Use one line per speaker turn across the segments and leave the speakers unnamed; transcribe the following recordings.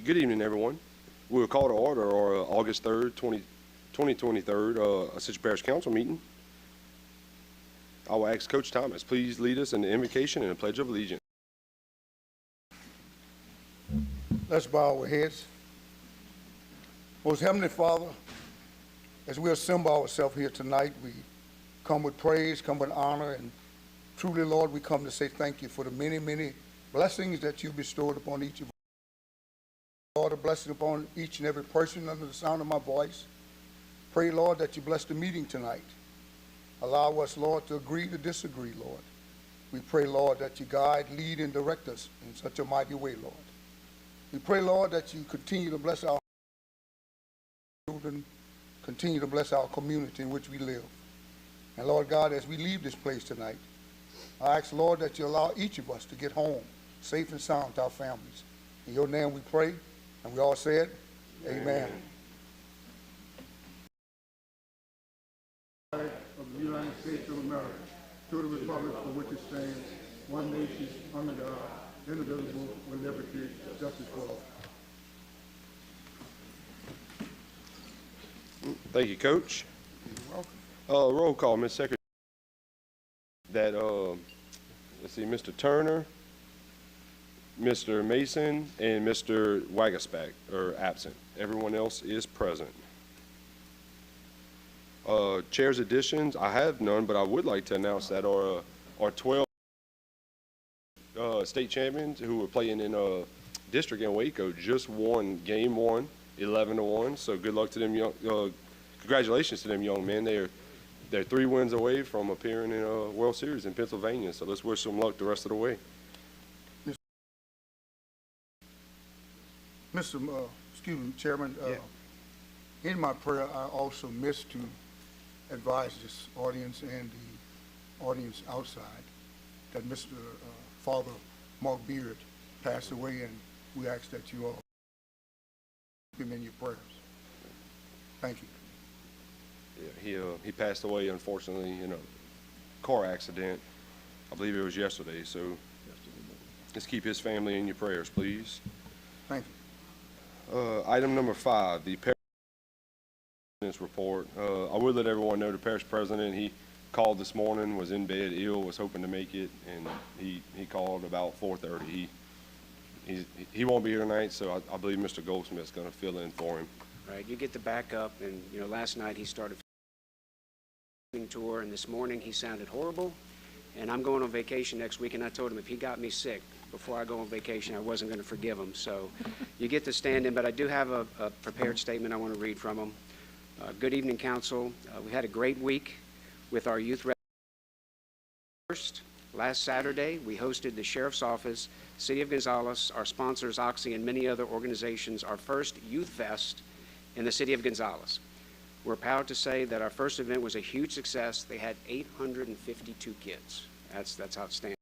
Good evening, everyone. We will call to order our August 3rd, 2023 Ascension Parish Council meeting. I will ask Coach Thomas, please lead us in the invocation and the Pledge of Allegiance.
Let's bow our heads. Most Heavenly Father, as we assemble ourselves here tonight, we come with praise, come with honor, and truly, Lord, we come to say thank you for the many, many blessings that you bestowed upon each of us. Lord, a blessing upon each and every person under the sound of my voice. Pray, Lord, that you bless the meeting tonight. Allow us, Lord, to agree to disagree, Lord. We pray, Lord, that you guide, lead, and direct us in such a mighty way, Lord. We pray, Lord, that you continue to bless our children, continue to bless our community in which we live. And, Lord God, as we leave this place tonight, I ask, Lord, that you allow each of us to get home safe and sound to our families. In your name we pray, and we all said, Amen. Of the United States of America, to the republic for which it stands, one nation, under God, indivisible, with liberty and justice for all.
Thank you, Coach.
You're welcome.
Roll call, Ms. Secretary. That, let's see, Mr. Turner, Mr. Mason, and Mr. Wagaspack are absent. Everyone else is present. Chair's additions, I have none, but I would like to announce that our 12 state champions who were playing in district in Waco just won game one, 11-1. So good luck to them, congratulations to them young men. They're 3 wins away from appearing in a World Series in Pennsylvania. So let's wish them luck the rest of the way.
Excuse me, Chairman, in my prayer, I also missed to advise this audience and the audience outside that Mr. Father Mark Beard passed away, and we ask that you all keep him in your prayers. Thank you.
Yeah, he passed away, unfortunately, in a car accident. I believe it was yesterday. So let's keep his family in your prayers, please.
Thank you.
Item number 5, the parish president's report. I would let everyone know the parish president, he called this morning, was in bed ill, was hoping to make it, and he called about 4:30. He won't be here tonight, so I believe Mr. Goldsmith's going to fill in for him.
Right, you get the backup, and last night he started tour, and this morning he sounded horrible. And I'm going on vacation next week, and I told him if he got me sick before I go on vacation, I wasn't going to forgive him. So you get to stand in, but I do have a prepared statement I want to read from him. Good evening, Council. We had a great week with our youth. First, last Saturday, we hosted the Sheriff's Office, City of Gonzales, our sponsors, Oxy, and many other organizations, our first Youth Fest in the City of Gonzales. We're proud to say that our first event was a huge success. They had 852 kids. That's outstanding.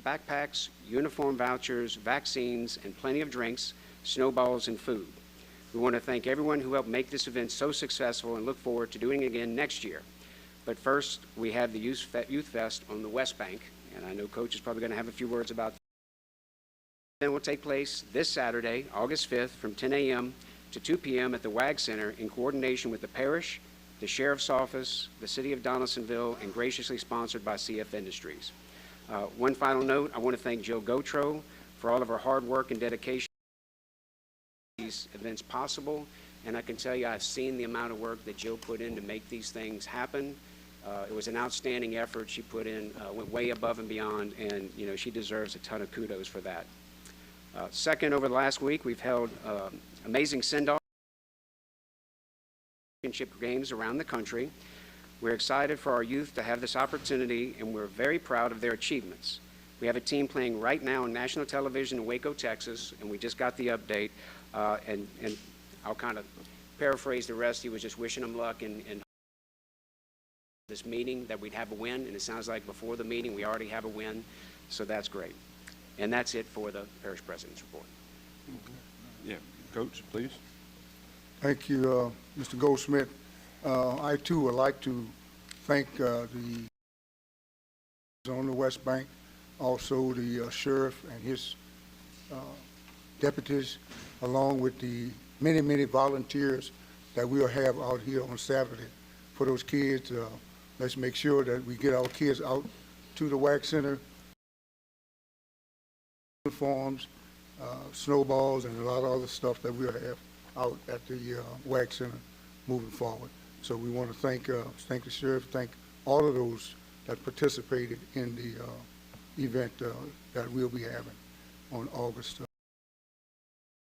Backpacks, uniform vouchers, vaccines, and plenty of drinks, snowballs, and food. We want to thank everyone who helped make this event so successful and look forward to doing it again next year. But first, we have the Youth Fest on the West Bank, and I know Coach is probably going to have a few words about that. The event will take place this Saturday, August 5th, from 10 a.m. to 2 p.m. at the WAG Center in coordination with the parish, the Sheriff's Office, the City of Donaldsonville, and graciously sponsored by CF Industries. One final note, I want to thank Jill Gotro for all of her hard work and dedication to these events possible, and I can tell you I've seen the amount of work that Jill put in to make these things happen. It was an outstanding effort she put in, went way above and beyond, and she deserves a ton of kudos for that. Second, over the last week, we've held amazing send-off championship games around the country. We're excited for our youth to have this opportunity, and we're very proud of their achievements. We have a team playing right now on national television in Waco, Texas, and we just got the update. And I'll kind of paraphrase the rest. He was just wishing them luck in this meeting that we'd have a win, and it sounds like before the meeting we already have a win, so that's great. And that's it for the parish president's report.
Yeah, Coach, please.
Thank you, Mr. Goldsmith. I, too, would like to thank the on the West Bank, also the sheriff and his deputies, along with the many, many volunteers that we'll have out here on Saturday for those kids. Let's make sure that we get our kids out to the WAC Center, uniforms, snowballs, and a lot of other stuff that we'll have out at the WAC Center moving forward. So we want to thank the sheriff, thank all of those that participated in the event that we'll be having on August.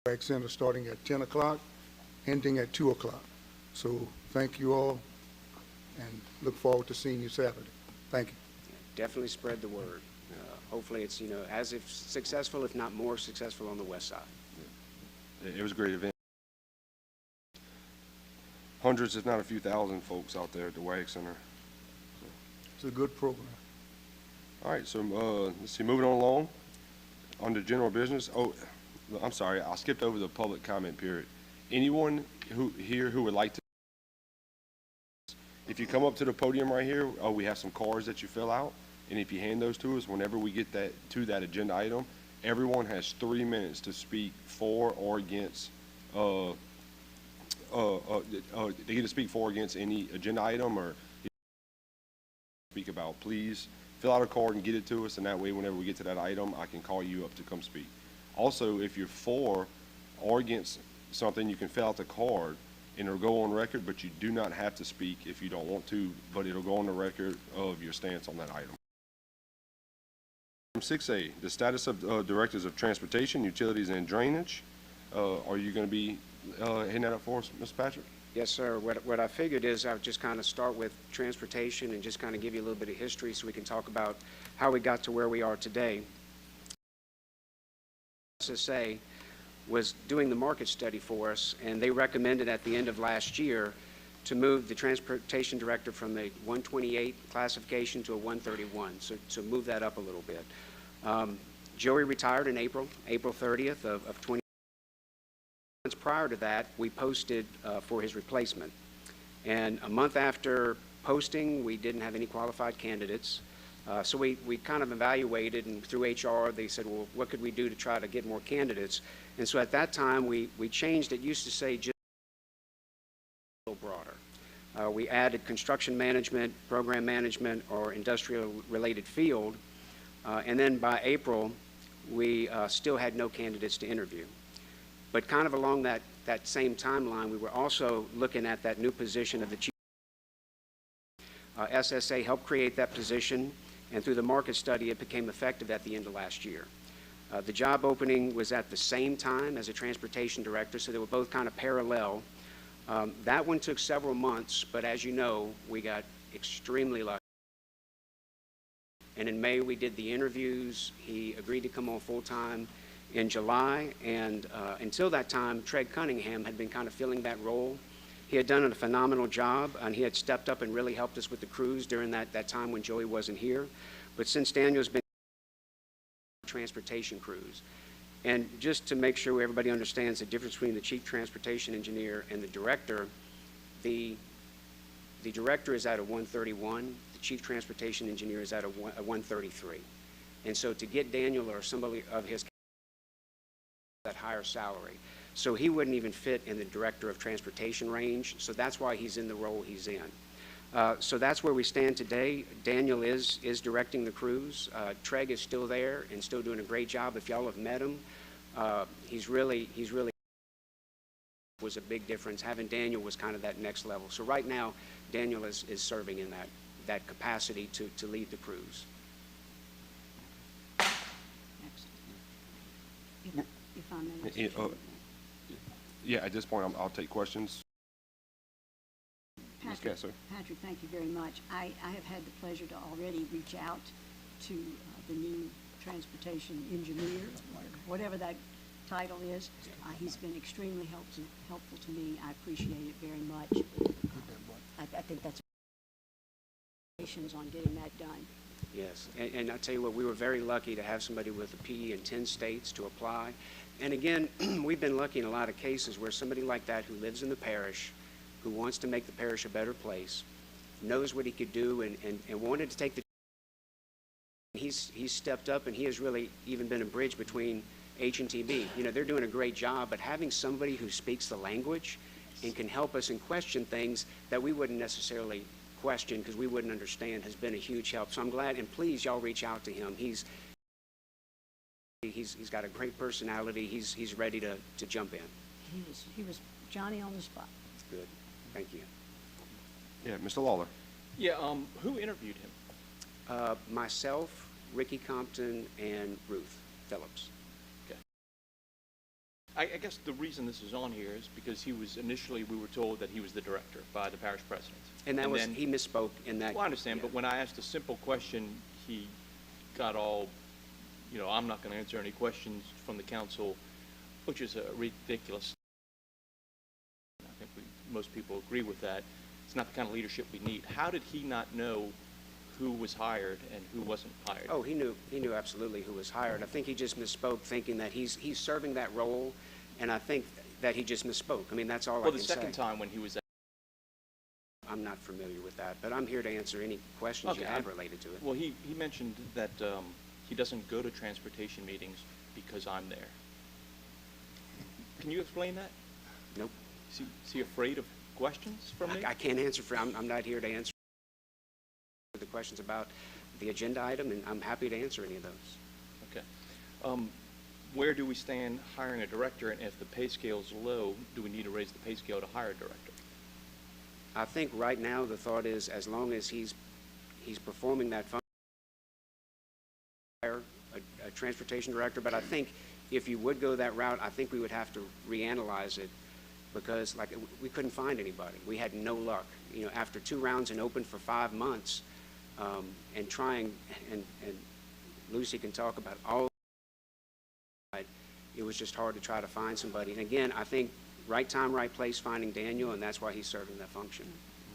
WAC Center starting at 10 o'clock, ending at 2 o'clock. So thank you all, and look forward to seeing you Saturday. Thank you.
Definitely spread the word. Hopefully it's, as if successful, if not more successful on the west side.
It was a great event. Hundreds, if not a few thousand folks out there at the WAG Center.
It's a good program.
All right, so let's see, moving on along. Under general business, I'm sorry, I skipped over the public comment period. Anyone who would like to, if you come up to the podium right here, we have some cards that you fill out, and if you hand those to us, whenever we get to that agenda item, everyone has 3 minutes to speak for or against. They get to speak for or against any agenda item, or speak about. Please fill out a card and get it to us, and that way, whenever we get to that item, I can call you up to come speak. Also, if you're for or against something, you can fill out the card, and it'll go on record, but you do not have to speak if you don't want to, but it'll go on the record of your stance on that item. Item 6A, the status of Directors of Transportation, Utilities, and Drainage. Are you going to be hitting that up for us, Mr. Patrick?
Yes, sir. What I figured is I would just kind of start with transportation and just kind of give you a little bit of history so we can talk about how we got to where we are today. SSA was doing the market study for us, and they recommended at the end of last year to move the transportation director from the 128 classification to a 131, so move that up a little bit. Joey retired in April 30th of 20. Months prior to that, we posted for his replacement. And a month after posting, we didn't have any qualified candidates. So we kind of evaluated, and through HR, they said, well, what could we do to try to get more candidates? And so at that time, we changed it. Used to say just a little broader. We added construction management, program management, or industrial-related field. And then by April, we still had no candidates to interview. But kind of along that same timeline, we were also looking at that new position of the chief. SSA helped create that position, and through the market study, it became effective at the end of last year. The job opening was at the same time as a transportation director, so they were both kind of parallel. That one took several months, but as you know, we got extremely lucky. And in May, we did the interviews. He agreed to come on full-time in July, and until that time, Treg Cunningham had been kind of filling that role. He had done a phenomenal job, and he had stepped up and really helped us with the crews during that time when Joey wasn't here. But since Daniel's been transportation crews, and just to make sure everybody understands the difference between the chief transportation engineer and the director is at a 131, the chief transportation engineer is at a 133. And so to get Daniel or somebody of his that higher salary. So he wouldn't even fit in the director of transportation range, so that's why he's in the role he's in. So that's where we stand today. Daniel is directing the crews. Treg is still there and still doing a great job. If y'all have met him, he's really was a big difference. Having Daniel was kind of that next level. So right now, Daniel is serving in that capacity to lead the crews.
If I may.
Yeah, at this point, I'll take questions.
Patrick, thank you very much. I have had the pleasure to already reach out to the new transportation engineer, whatever that title is. He's been extremely helpful to me. I appreciate it very much. I think that's on getting that done.
Yes, and I tell you what, we were very lucky to have somebody with a PE in 10 states to apply. And again, we've been lucky in a lot of cases where somebody like that who lives in the parish, who wants to make the parish a better place, knows what he could do and wanted to take the. He's stepped up, and he has really even been a bridge between H&TB. You know, they're doing a great job, but having somebody who speaks the language and can help us and question things that we wouldn't necessarily question because we wouldn't understand has been a huge help. So I'm glad, and please, y'all reach out to him. He's got a great personality. He's ready to jump in.
He was Johnny on the spot.
Good. Thank you.
Yeah, Mr. Lawler.
Yeah, who interviewed him?
Myself, Ricky Compton, and Ruth Phillips.
Okay. I guess the reason this is on here is because he was initially, we were told that he was the director by the parish president.
And that was,
then,
he misspoke in that.
well, I understand,
yeah.
but when I asked a simple question, he got all, you know, I'm not going to answer any questions from the council, which is a ridiculous. I think most people agree with that. It's not the kind of leadership we need. How did he not know who was hired and who wasn't hired?
Oh, he knew absolutely who was hired. I think he just misspoke, thinking that he's serving that role, and I think that he just misspoke. I mean, that's all I
Well,
can
the
say.
second time when he was
I'm not familiar with that, but I'm here to answer any questions you
Okay,
have related to it.
well, he mentioned that he doesn't go to transportation meetings because I'm there. Can you explain that?
Nope.
Is he afraid of questions from me?
I can't answer for, I'm not here to answer the questions about the agenda item, and I'm happy to answer any of those.
Okay. Where do we stand hiring a director, and if the pay scale is low, do we need to raise the pay scale to hire a director?
I think right now the thought is, as long as he's performing that function, hire a transportation director. But I think if you would go that route, I think we would have to reanalyze it, because like we couldn't find anybody. We had no luck. You know, after 2 rounds and open for 5 months, and trying, and Lucy can talk about all. It was just hard to try to find somebody. And again, I think right time, right place, finding Daniel, and that's why he's serving that function.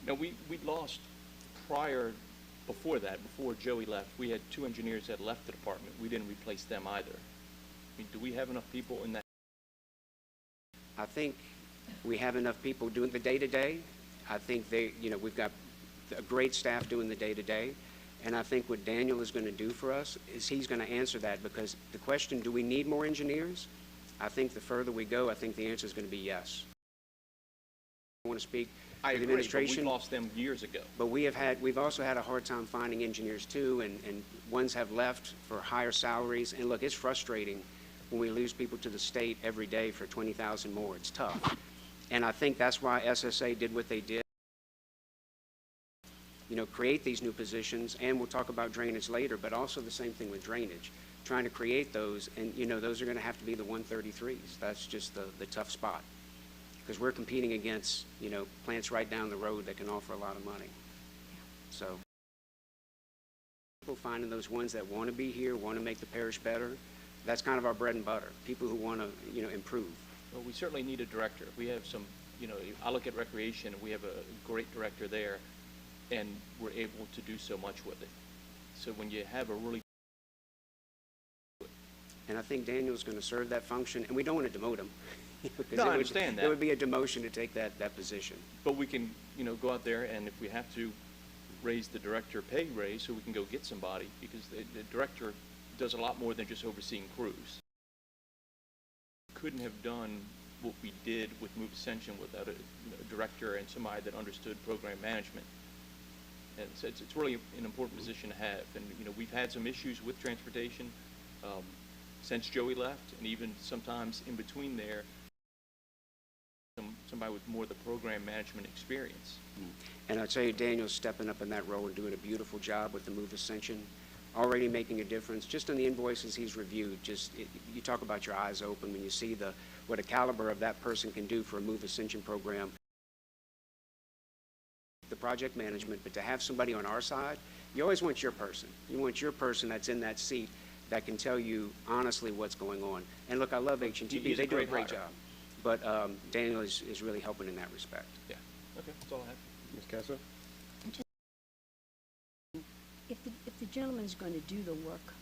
Now, we lost before that, before Joey left, we had 2 engineers that left the department. We didn't replace them either. I mean, do we have enough people in that?
I think we have enough people doing the day-to-day. I think we've got a great staff doing the day-to-day. And I think what Daniel is going to do for us is he's going to answer that, because the question, do we need more engineers? I think the further we go, I think the answer is going to be yes. I want to speak
I
to the
agree, but we
administration.
lost them years ago.
But we've also had a hard time finding engineers too, and ones have left for higher salaries. And look, it's frustrating when we lose people to the state every day for 20,000 more. It's tough. And I think that's why SSA did what they did. You know, create these new positions, and we'll talk about drainage later, but also the same thing with drainage, trying to create those, and you know, those are going to have to be the 133s. That's just the tough spot, because we're competing against, you know, plants right down the road that can offer a lot of money. So people finding those ones that want to be here, want to make the parish better, that's kind of our bread and butter. People who want to, you know, improve.
Well, we certainly need a director. We have some, you know, I look at recreation, and we have a great director there, and we're able to do so much with it. So when you have a really...
And I think Daniel's going to serve that function, and we don't want to demote him.
No, I understand that.
It would be a demotion to take that position.
But we can, you know, go out there, and if we have to raise the director pay raise, so we can go get somebody, because the director does a lot more than just overseeing crews. Couldn't have done what we did with Move Ascension without a director and somebody that understood program management. And so it's really an important position to have. And, you know, we've had some issues with transportation since Joey left, and even sometimes in between there, somebody with more of the program management experience.
And I'll tell you, Daniel's stepping up in that role and doing a beautiful job with the Move Ascension, already making a difference. Just in the invoices he's reviewed, you talk about your eyes open when you see what a caliber of that person can do for a Move Ascension program. The project management, but to have somebody on our side, you always want your person. You want your person that's in that seat that can tell you honestly what's going on. And look, I love H&TB. They do a great job. But Daniel is really helping in that respect.
Yeah. Okay, that's all I have.
Ms. Castle?
If the gentleman's going to do the work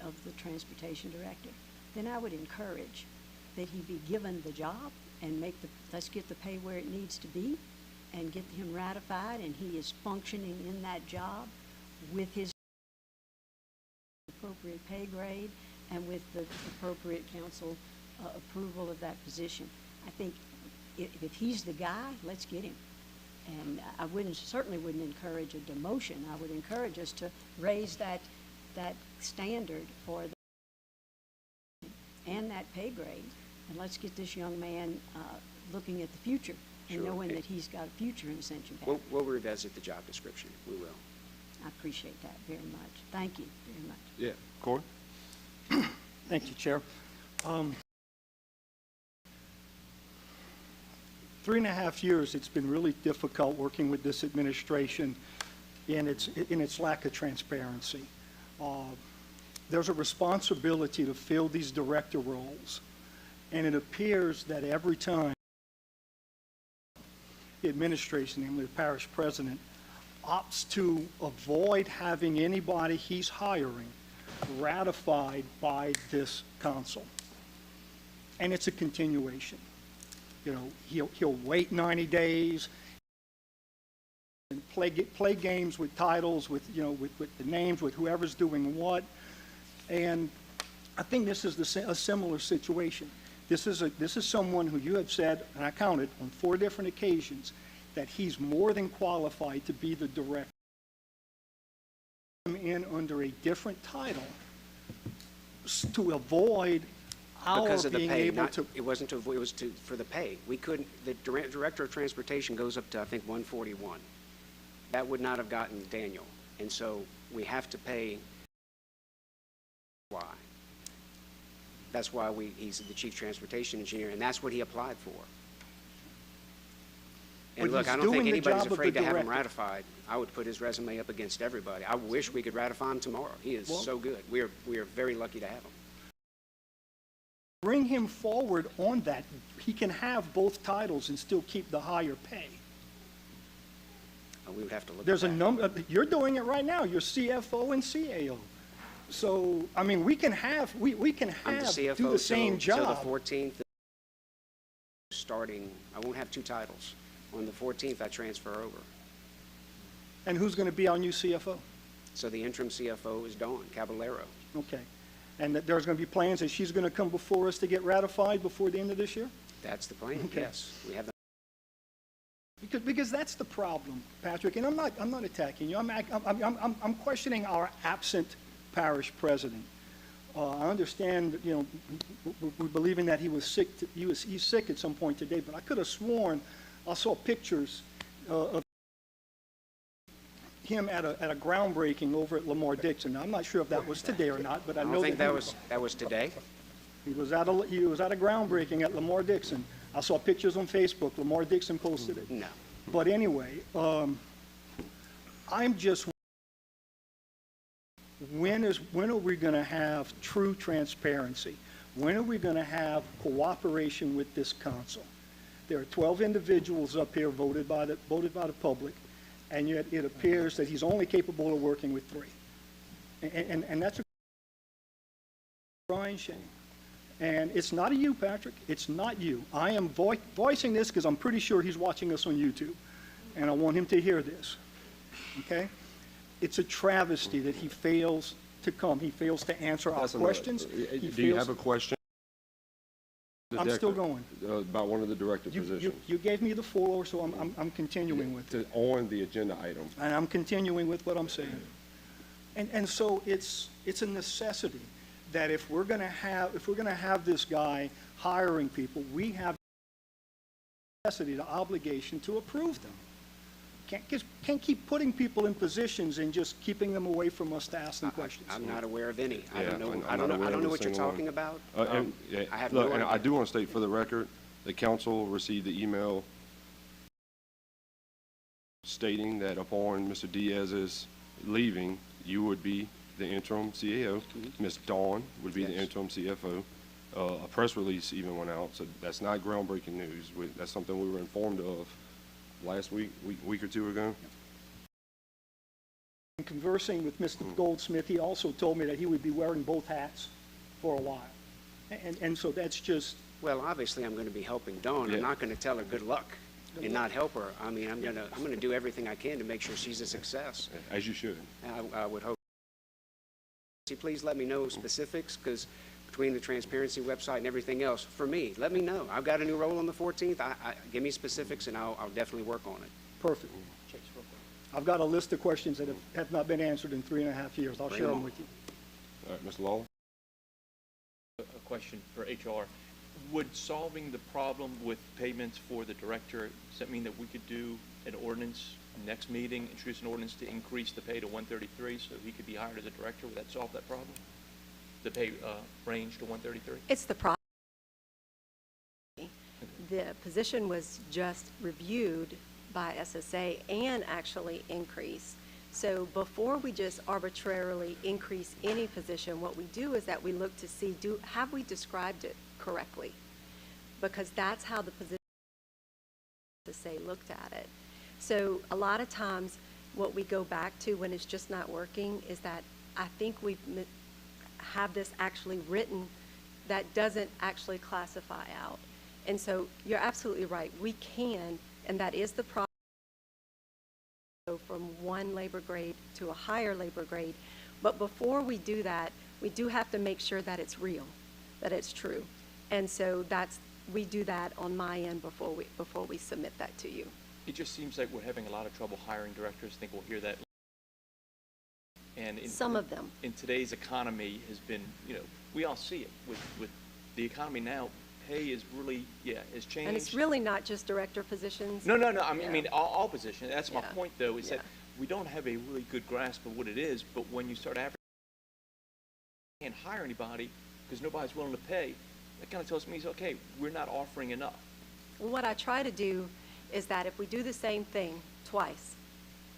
of the transportation director, then I would encourage that he be given the job and let's get the pay where it needs to be and get him ratified, and he is functioning in that job with his appropriate pay grade, and with the appropriate council approval of that position. I think if he's the guy, let's get him. And I certainly wouldn't encourage a demotion. I would encourage us to raise that standard for and that pay grade. And let's get this young man looking at the future and
Sure.
knowing that he's got a future in Ascension Parish.
We'll revisit the job description. We will.
I appreciate that very much. Thank you very much.
Yeah, Corey?
Thank you, Chair. 3.5 years, it's been really difficult working with this administration in its lack of transparency. There's a responsibility to fill these director roles, and it appears that every time the administration, namely the parish president, opts to avoid having anybody he's hiring ratified by this council. And it's a continuation. You know, he'll wait 90 days and play games with titles, with the names, with whoever's doing what. And I think this is a similar situation. This is someone who you have said, and I counted on 4 different occasions, that he's more than qualified to be the director. In under a different title to avoid our
Because of the
being
pay,
able to.
it wasn't to avoid, it was for the pay. We couldn't, the director of transportation goes up to, I think, 141. That would not have gotten Daniel. And so we have to pay. Why? That's why he's the chief transportation engineer, and that's what he applied for. And
But
look,
he's
I don't think
doing the
anybody's
job of
afraid
the
to have him
director.
ratified. I would put his resume up against everybody. I wish we could ratify him tomorrow. He is so good. We are very lucky to have him.
Bring him forward on that. He can have both titles and still keep the higher pay.
We would have to look at
There's a
that.
number, you're doing it right now. You're CFO and CAO. So, I mean, we can have,
I'm the CFO
do the same
till the
job.
14th, starting, I won't have 2 titles. On the 14th, I transfer over.
And who's going to be our new CFO?
So the interim CFO is Dawn Caballero.
Okay. And that there's going to be plans that she's going to come before us to get ratified before the end of this year?
That's the plan,
Okay.
yes. We have the
Because that's the problem, Patrick, and I'm not attacking you. I'm questioning our absent parish president. I understand, we're believing that he was sick. He's sick at some point today, but I could have sworn I saw pictures of him at a groundbreaking over at Lamar Dixon. Now, I'm not sure if that was today or not, but I
I
know
don't think
that
that was today.
he was at a groundbreaking at Lamar Dixon. I saw pictures on Facebook. Lamar Dixon posted it.
No.
But anyway, I'm just, when are we going to have true transparency? When are we going to have cooperation with this council? There are 12 individuals up here voted by the public, and yet it appears that he's only capable of working with 3. And that's a crying shame. And it's not you, Patrick. It's not you. I am voicing this because I'm pretty sure he's watching us on YouTube, and I want him to hear this, okay? It's a travesty that he fails to come. He fails to answer our
That's
questions.
Do you have a question?
I'm still going.
About one of the director positions.
You gave me the floor, so I'm continuing with it.
On the agenda item.
And I'm continuing with what I'm saying. And so it's a necessity that if we're going to have this guy hiring people, we have the necessity, the obligation to approve them. Can't keep putting people in positions and just keeping them away from us to ask them questions.
I'm not aware of any. I
Yeah,
don't know.
I'm
I don't
not
know. I
aware
don't
of
know
a
what you're
single one.
talking about.
Yeah,
I have
look,
no
and
idea.
I do want to state for the record, the council received the email stating that upon Mr. Diaz's leaving, you would be the interim CAO. Ms. Dawn would be the
Yes.
interim CFO. A press release even went out, so that's not groundbreaking news. That's something we were informed of last week or 2 ago.
In conversing with Mr. Goldsmith, he also told me that he would be wearing both hats for a while. And so that's just,
Well, obviously, I'm going to be helping Dawn.
Yeah.
I'm not going to tell her good luck and not help her. I mean, I'm going to do everything I can to make sure she's a success.
As you should.
I would hope transparency, please let me know specifics, because between the transparency website and everything else, for me, let me know. I've got a new role on the 14th. Give me specifics, and I'll definitely work on it.
Perfect.
Chase, real quick.
I've got a list of questions that have not been answered in 3.5 years. I'll share them with you.
All right, Mr. Lawler?
A question for HR. Would solving the problem with payments for the director, does that mean that we could do an ordinance next meeting, introduce an ordinance to increase the pay to 133 so he could be hired as a director? Would that solve that problem? The pay range to 133?
It's the process. The position was just reviewed by SSA and actually increased. So before we just arbitrarily increase any position, what we do is that we look to see, have we described it correctly? Because that's how the position SSA looked at it. So a lot of times what we go back to when it's just not working is that I think we have this actually written that doesn't actually classify out. And so you're absolutely right. We can, and that is the process, go from one labor grade to a higher labor grade. But before we do that, we do have to make sure that it's real, that it's true. And so we do that on my end before we submit that to you.
It just seems like we're having a lot of trouble hiring directors. I think we'll hear that. And
Some of them.
In today's economy has been, we all see it with the economy now. Pay is really, has changed.
And it's really not just director positions.
No. I mean, all positions. That's my
Yeah.
point, though, is that
Yeah.
we don't have a really good grasp of what it is. But when you start advertising, you can't hire anybody because nobody's willing to pay. That kind of tells me, okay, we're not offering enough.
Well, what I try to do is that if we do the same thing twice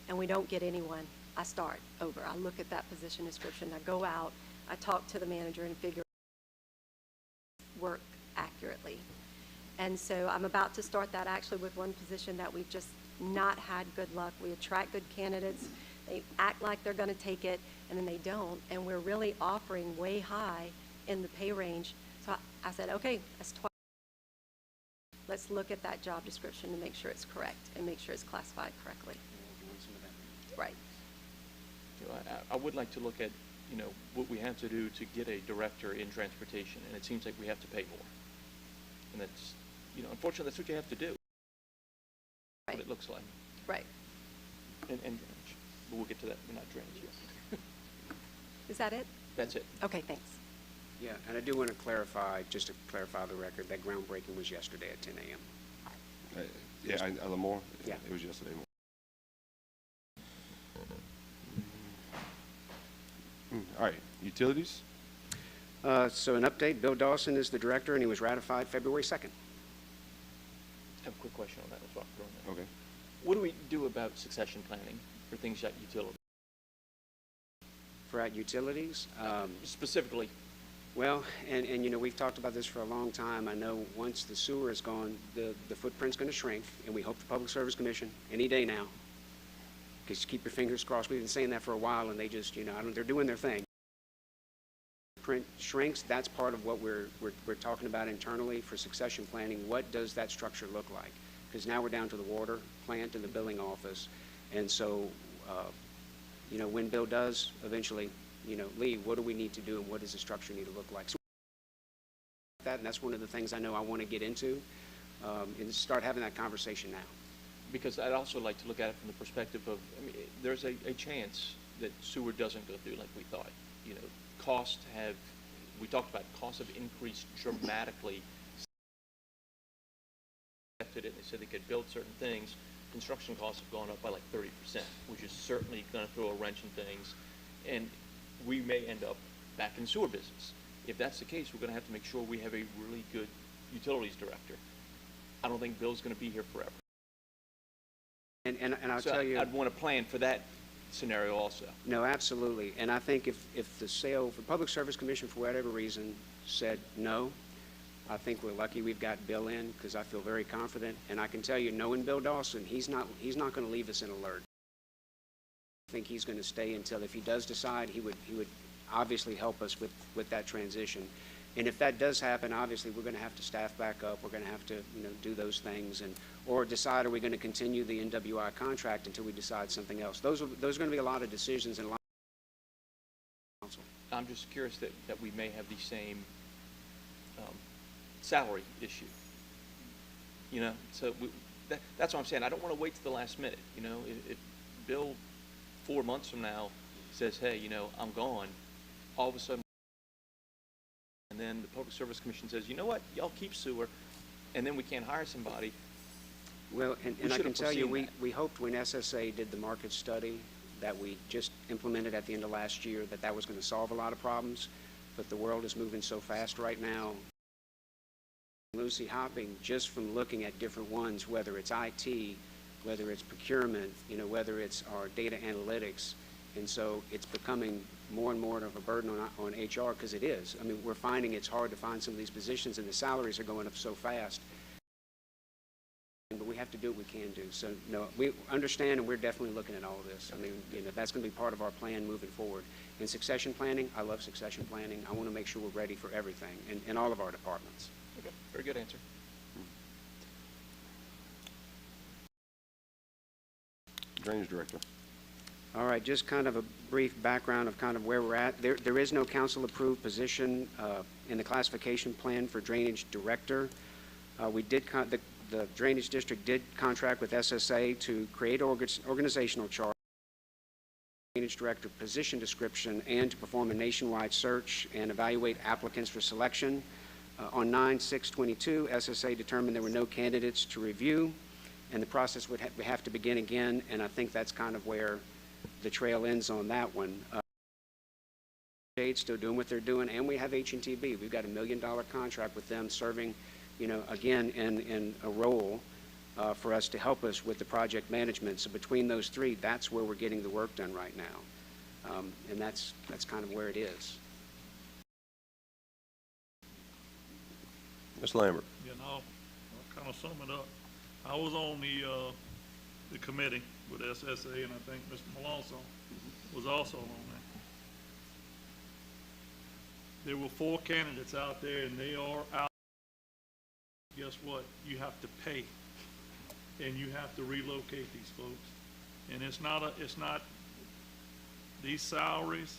and we don't get anyone, I start over. I look at that position description. I go out. I talk to the manager and figure work accurately. And so I'm about to start that actually with one position that we've just not had good luck. We attract good candidates. They act like they're going to take it, and then they don't. And we're really offering way high in the pay range. So I said, okay, that's twice. Let's look at that job description and make sure it's correct and make sure it's classified correctly. Right.
I would like to look at, what we have to do to get a director in transportation, and it seems like we have to pay more. And that's, unfortunately, that's what you have to do.
Right.
What it looks like.
Right.
And drainage. But we'll get to that. We're not drainage yet.
Is that it?
That's it.
Okay, thanks.
Yeah, and I do want to clarify, just to clarify the record, that groundbreaking was yesterday at 10 a.m.
Yeah, Lamar?
Yeah.
It was yesterday morning. All right, utilities?
So an update, Bill Dawson is the director, and he was ratified February 2nd.
I have a quick question on that. Let's walk through on that.
Okay.
What do we do about succession planning for things like utilities?
For at utilities,
Specifically,
well, and we've talked about this for a long time. I know once the sewer is gone, the footprint's going to shrink, and we hope the Public Service Commission, any day now, because keep your fingers crossed. We've been saying that for a while, and they just, they're doing their thing. Footprint shrinks. That's part of what we're talking about internally for succession planning. What does that structure look like? Because now we're down to the water plant and the billing office, and so, when Bill does eventually, leave, what do we need to do, and what does the structure need to look like? So and that's one of the things I know I want to get into, and start having that conversation now.
because I'd also like to look at it from the perspective of, there's a chance that sewer doesn't go through like we thought. We talked about costs have increased dramatically. They said they could build certain things. Construction costs have gone up by like 30%, which is certainly going to throw a wrench in things. And we may end up back in the sewer business. If that's the case, we're going to have to make sure we have a really good utilities director. I don't think Bill's going to be here forever.
And I'll
So
tell you,
I'd want to plan for that scenario also.
no, absolutely. And I think if the Public Service Commission, for whatever reason, said no, I think we're lucky we've got Bill in, because I feel very confident. And I can tell you, knowing Bill Dawson, he's not going to leave us in a lurch. I think he's going to stay until, if he does decide, he would obviously help us with that transition. And if that does happen, obviously we're going to have to staff back up. We're going to have to do those things, or decide, are we going to continue the NWI contract until we decide something else. Those are going to be a lot of decisions and a lot of council.
I'm just curious that we may have the same salary issue. You know, so that's what I'm saying. I don't want to wait to the last minute. You know, if Bill 4 months from now says, hey, you know, I'm gone, all of a sudden, and then the Public Service Commission says, you know what, y'all keep sewer, and then we can't hire somebody.
Well, and I
should
can
have
tell you,
foreseen
we hoped when SSA did the market study that we just implemented at the end of last year that was going to solve a lot of problems, but the world is moving so fast right now. Lucy hopping just from looking at different ones, whether it's IT, whether it's procurement, you know, whether it's our data analytics, and so it's becoming more and more of a burden on HR, because it is. I mean, we're finding it's hard to find some of these positions, and the salaries are going up so fast. But we have to do what we can do. So, no, we understand, and we're definitely looking at all of this. I mean, you know, that's going to be part of our plan moving forward. In succession planning, I love succession planning. I want to make sure we're ready for everything in all of our departments.
Okay, very good answer.
Drainage Director.
All right, just kind of a brief background of kind of where we're at. There is no council-approved position in the classification plan for drainage director. The Drainage District did contract with SSA to create organizational chart, drainage director position description, and to perform a nationwide search and evaluate applicants for selection. On 9/6/22, SSA determined there were no candidates to review, and the process would have to begin again, and I think that's kind of where the trail ends on that one. Still doing what they're doing, and we have H&TB. We've got $1 million contract with them serving, you know, again, in a role for us to help us with the project management. So between those three, that's where we're getting the work done right now, and that's kind of where it is.
Ms. Lambert.
You know, I'll kind of sum it up. I was on the committee with SSA, and I think Mr. Malonzo was also on there. There were 4 candidates out there, and they are out. Guess what? You have to pay, and you have to relocate these folks. And it's not these salaries.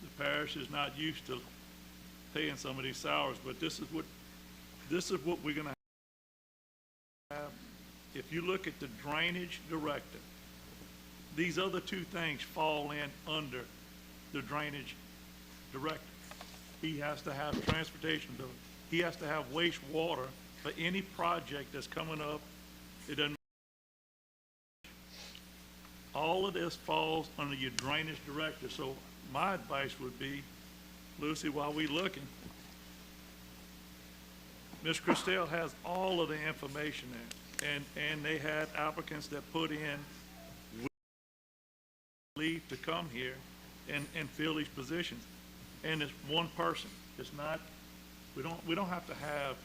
The parish is not used to paying some of these salaries, but this is what we're going to have. If you look at the drainage director, these other 2 things fall in under the drainage director. He has to have transportation ability. He has to have wastewater for any project that's coming up. It doesn't. All of this falls under your drainage director. So my advice would be, Lucy, while we're looking, Ms. Christelle has all of the information there, and they had applicants that put in leave to come here and fill these positions, and it's one person. It's not. We don't have to have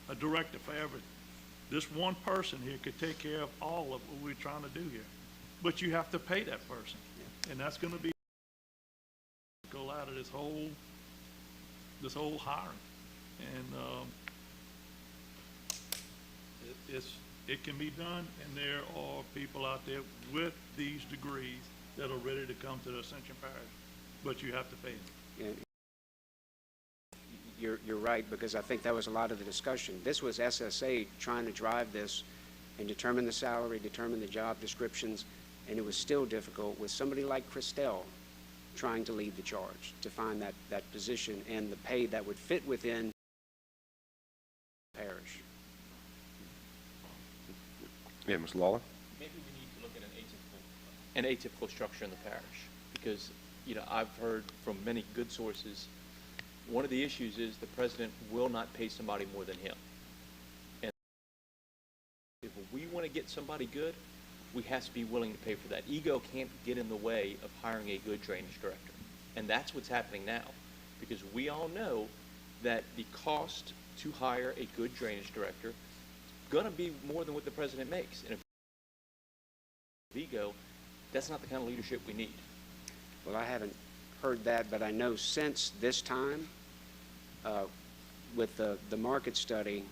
a director for everything. This one person here could take care of all of what we're trying to do here, but you have to pay that person, and that's going to be go out of this whole hiring, and it can be done, and there are people out there with these degrees that are ready to come to the Ascension Parish, but you have to pay them.
You're right, because I think that was a lot of the discussion. This was SSA trying to drive this and determine the salary, determine the job descriptions, and it was still difficult with somebody like Christelle trying to lead the charge to find that position and the pay that would fit within the parish.
Yeah, Mr. Lawler.
Maybe we need to look at an atypical structure in the parish, because, you know, I've heard from many good sources, one of the issues is the president will not pay somebody more than him. And if we want to get somebody good, we have to be willing to pay for that. Ego can't get in the way of hiring a good drainage director. And that's what's happening now, because we all know that the cost to hire a good drainage director is going to be more than what the president makes. And if ego, that's not the kind of leadership we need.
Well, I haven't heard that, but I know since this time, with the market study,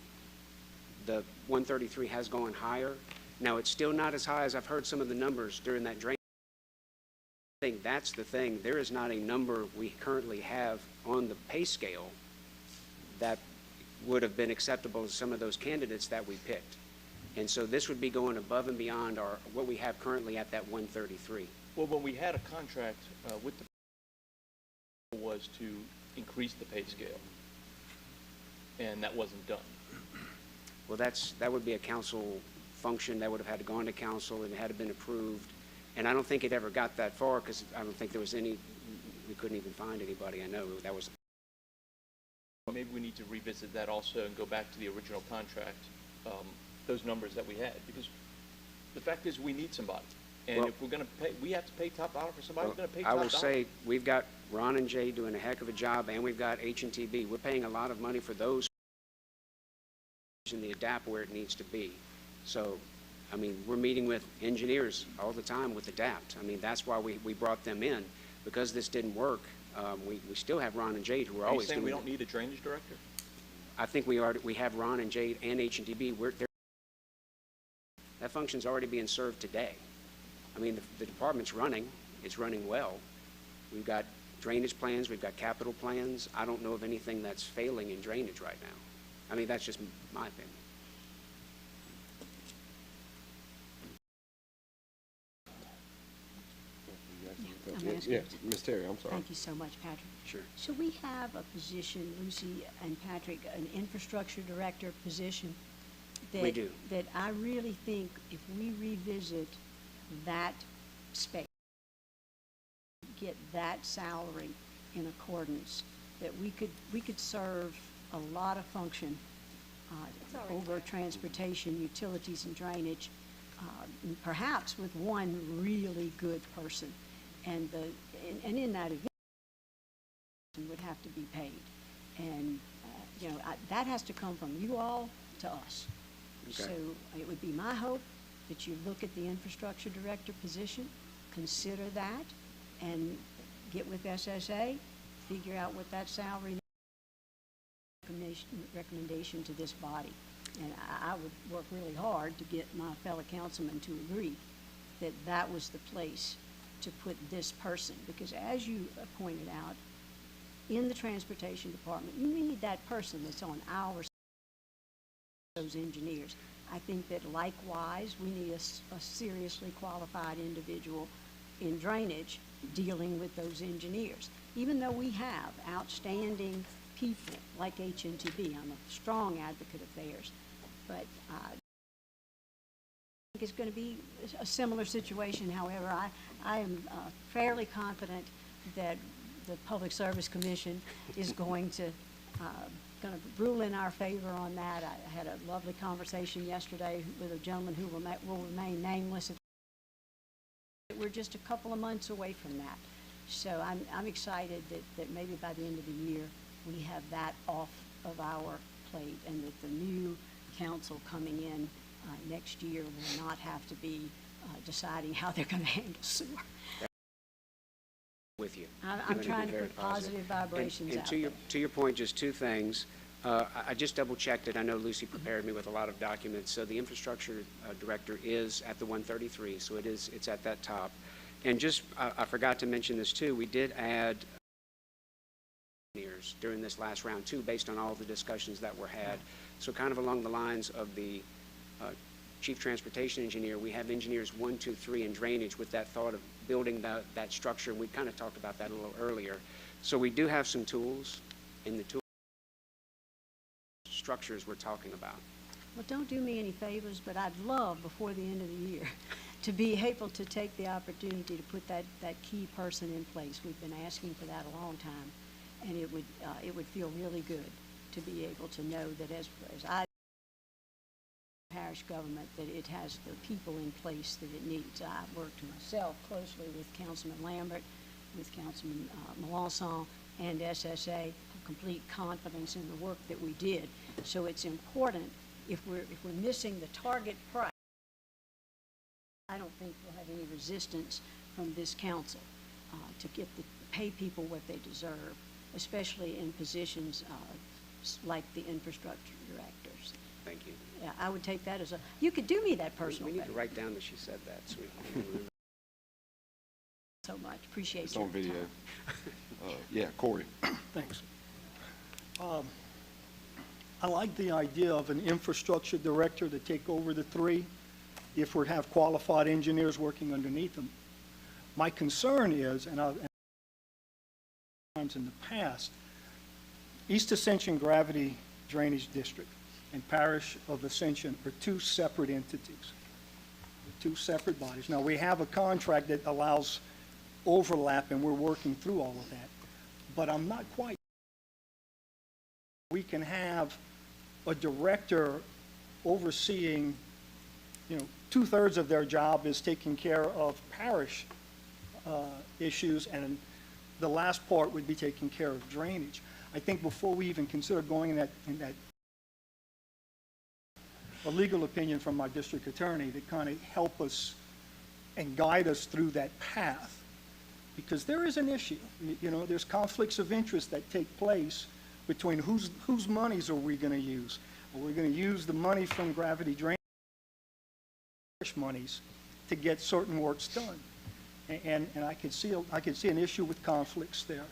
the 133 has gone higher. Now, it's still not as high as I've heard some of the numbers during that drain. think that's the thing. There is not a number we currently have on the pay scale that would have been acceptable to some of those candidates that we picked. And so this would be going above and beyond what we have currently at that 133.
Well, when we had a contract with the was to increase the pay scale, and that wasn't done.
Well, that would be a council function. That would have had to go into council, and it had to been approved. And I don't think it ever got that far, because I don't think there was we couldn't even find anybody. I know that was.
Maybe we need to revisit that also and go back to the original contract, those numbers that we had, because the fact is we need somebody. And
Well,
if we're going to pay, we have to pay top dollar for somebody who's going to pay top
I
dollar.
will say, we've got Ron and Jay doing a heck of a job, and we've got H&TB. We're paying a lot of money for those in the ADAPT where it needs to be. So, I mean, we're meeting with engineers all the time with ADAPT. I mean, that's why we brought them in. Because this didn't work, we still have Ron and Jade, who are
Are you
always
saying
doing
we
it.
don't need a drainage director?
I think we have Ron and Jade and H&TB. That function's already being served today. I mean, the department's running. It's running well. We've got drainage plans. We've got capital plans. I don't know of anything that's failing in drainage right now. I mean, that's just my opinion.
I'm asking.
Yeah, Ms. Terry, I'm sorry.
Thank you so much, Patrick.
Sure.
So we have a position, Lucy and Patrick, an infrastructure director position.
We do.
That I really think if we revisit that space, get that salary in accordance, that we could serve a lot of function over transportation, utilities, and drainage, perhaps with one really good person. And in that event, would have to be paid. And, that has to come from you all to us.
Okay.
So it would be my hope that you look at the infrastructure director position, consider that, and get with SSA, figure out what that salary recommendation to this body. And I would work really hard to get my fellow councilmen to agree that that was the place to put this person. Because as you pointed out, in the transportation department, you need that person that's on our side, those engineers. I think that likewise, we need a seriously qualified individual in drainage dealing with those engineers. Even though we have outstanding people like H&TB, I'm a strong advocate of theirs, but I think it's going to be a similar situation. However, I am fairly confident that the Public Service Commission is going to rule in our favor on that. I had a lovely conversation yesterday with a gentleman who will remain nameless. We're just a couple of months away from that. So I'm excited that maybe by the end of the year, we have that off of our plate, and that the new council coming in next year will not have to be deciding how they're going to handle sewer.
With you.
I'm
You're gonna
trying
be
to
very
put positive vibrations
and
out
to
there.
to your point, just two things. I just double-checked it. I know Lucy prepared me with a lot of documents. So the infrastructure director is at the 133, so it's at that top. And just, I forgot to mention this too, we did add engineers during this last round too, based on all the discussions that were had. So kind of along the lines of the chief transportation engineer, we have engineers 1, 2, 3 in drainage with that thought of building that structure. And we kind of talked about that a little earlier. So we do have some tools in the tool structures we're talking about.
Well, don't do me any favors, but I'd love before the end of the year to be able to take the opportunity to put that key person in place. We've been asking for that a long time, and it would feel really good to be able to know that as I parish government, that it has the people in place that it needs. I've worked myself closely with Councilman Lambert, with Councilman Melanson, and SSA, for complete confidence in the work that we did. So it's important, if we're missing the target price, I don't think we'll have any resistance from this council to pay people what they deserve, especially in positions like the infrastructure directors.
Thank you.
Yeah, I would take that as you could do me that personal
We need to
favor.
write down that she said that, so we can remember.
so much. Appreciate
It's
your
on video.
time.
Yeah, Corey.
Thanks. I like the idea of an infrastructure director to take over the three if we have qualified engineers working underneath them. My concern is, and times in the past, East Ascension Gravity Drainage District and Parish of Ascension are two separate entities, two separate bodies. Now, we have a contract that allows overlap, and we're working through all of that. But I'm not quite. We can have a director overseeing, two-thirds of their job is taking care of parish issues, and the last part would be taking care of drainage. I think before we even consider going in that a legal opinion from our district attorney to kind of help us and guide us through that path, because there is an issue. There's conflicts of interest that take place between whose monies are we going to use. Are we going to use the money from gravity drainage monies to get certain works done? And I could see an issue with conflicts there.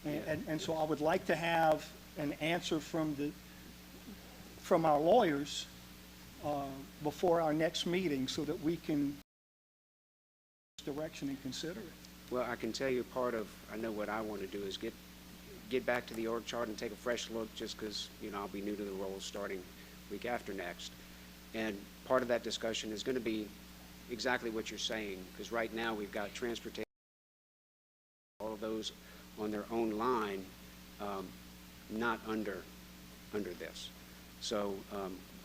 And so I would like to have an answer from our lawyers before our next meeting so that we can direction and consider it.
Well, I can tell you I know what I want to do is get back to the org chart and take a fresh look, just because, I'll be new to the role starting week after next. And part of that discussion is going to be exactly what you're saying, because right now we've got transportation, all of those on their own line, not under this. So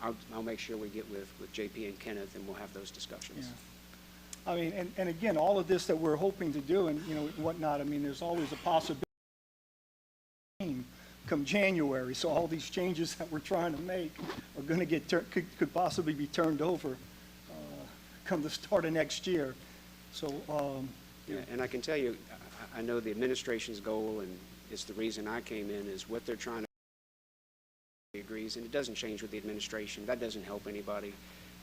I'll make sure we get with JP and Kenneth, and we'll have those discussions.
Yeah. I mean, and again, all of this that we're hoping to do and, whatnot, I mean, there's always a possibility come January. So all these changes that we're trying to make are going to could possibly be turned over come the start of next year. So,
Yeah, and I can tell you, I know the administration's goal, and it's the reason I came in, is what they're trying to agrees, and it doesn't change with the administration. That doesn't help anybody.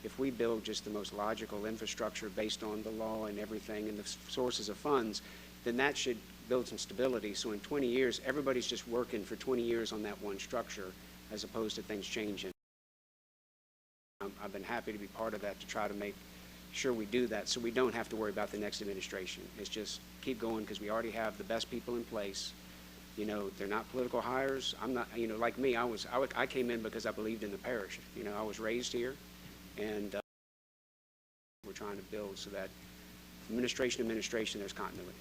If we build just the most logical infrastructure based on the law and everything and the sources of funds, then that should build some stability. So in 20 years, everybody's just working for 20 years on that one structure, as opposed to things changing. I've been happy to be part of that, to try to make sure we do that so we don't have to worry about the next administration. It's just keep going, because we already have the best people in place. They're not political hires. I'm not, like me, I came in because I believed in the parish. I was raised here, and we're trying to build so that administration, there's continuity.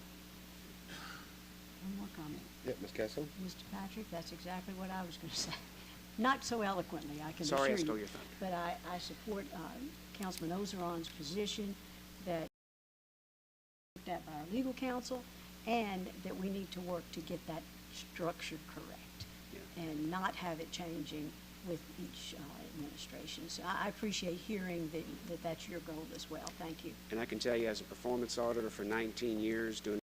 One more comment.
Yeah, Ms. Castle?
Mr. Patrick, that's exactly what I was going to say. Not so eloquently, I can assure you.
Sorry I stole your thunder.
But I support Councilman Ozeron's position that looked at by our legal counsel, and that we need to work to get that structure correct, and not have it changing with each administration. So I appreciate hearing that that's your goal as well. Thank you.
And I can tell you, as a performance auditor for 19 years, doing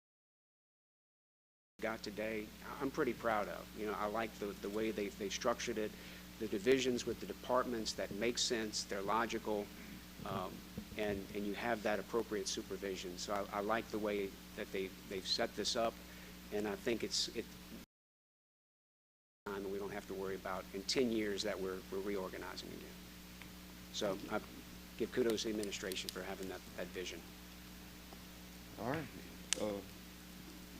got today, I'm pretty proud of. I like the way they structured it, the divisions with the departments that make sense, they're logical, and you have that appropriate supervision. So I like the way that they've set this up, and I think it's time we don't have to worry about in 10 years that we're reorganizing again. So I give kudos to the administration for having that vision.
All right.